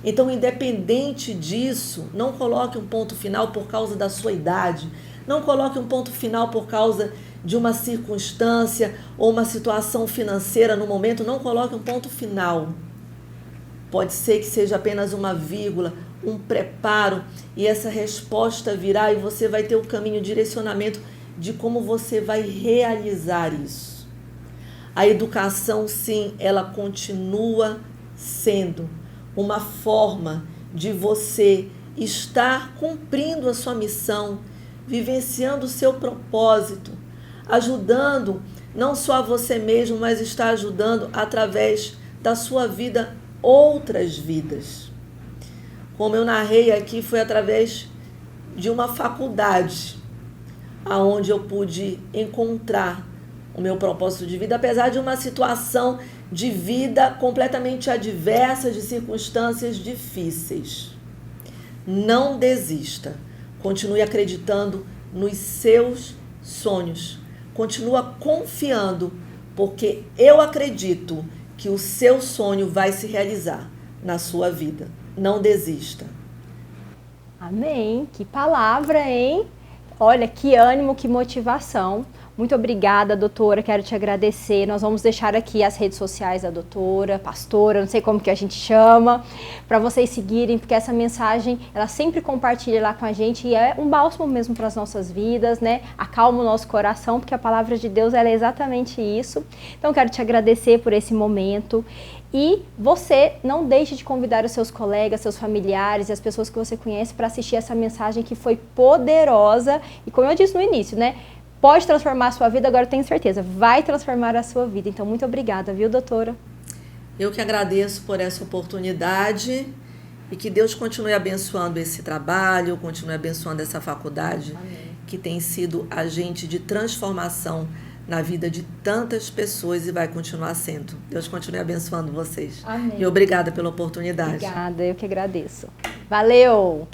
Então, independente disso, não coloque um ponto final por causa da sua idade, não coloque um ponto final por causa de uma circunstância ou uma situação financeira no momento, não coloque um ponto final. Pode ser que seja apenas uma vírgula, um preparo, e essa resposta virá e você vai ter o caminho, o direcionamento de como você vai realizar isso. A educação, sim, ela continua sendo uma forma de você estar cumprindo a sua missão, vivenciando o seu propósito, ajudando não só a você mesmo, mas está ajudando através da sua vida outras vidas. Como eu narrei aqui, foi através de uma faculdade, aonde eu pude encontrar o meu propósito de vida, apesar de uma situação de vida completamente adversa, de circunstâncias difíceis. Não desista. Continue acreditando nos seus sonhos. Continua confiando, porque eu acredito que o seu sonho vai se realizar na sua vida. Não desista. Amém. Que palavra, hein? Olha, que ânimo, que motivação. Muito obrigada, doutora, quero te agradecer. Nós vamos deixar aqui as redes sociais da doutora, pastora, não sei como que a gente chama, para vocês seguirem, porque essa mensagem, ela sempre compartilha lá com a gente e é um bálsamo mesmo para as nossas vidas, né? Acalma o nosso coração, porque a palavra de Deus, ela é exatamente isso. Então, quero te agradecer por esse momento. E você não deixe de convidar os seus colegas, seus familiares e as pessoas que você conhece para assistir essa mensagem que foi poderosa. E como eu disse no início, né? Pode transformar a sua vida, agora eu tenho certeza, vai transformar a sua vida. Então, muito obrigada, viu, doutora? Eu que agradeço por essa oportunidade e que Deus continue abençoando esse trabalho, continue abençoando essa faculdade. Amém. Que tem sido agente de transformação na vida de tantas pessoas e vai continuar sendo. Deus continue abençoando vocês. Amém. E obrigada pela oportunidade. Obrigada, eu que agradeço. Valeu!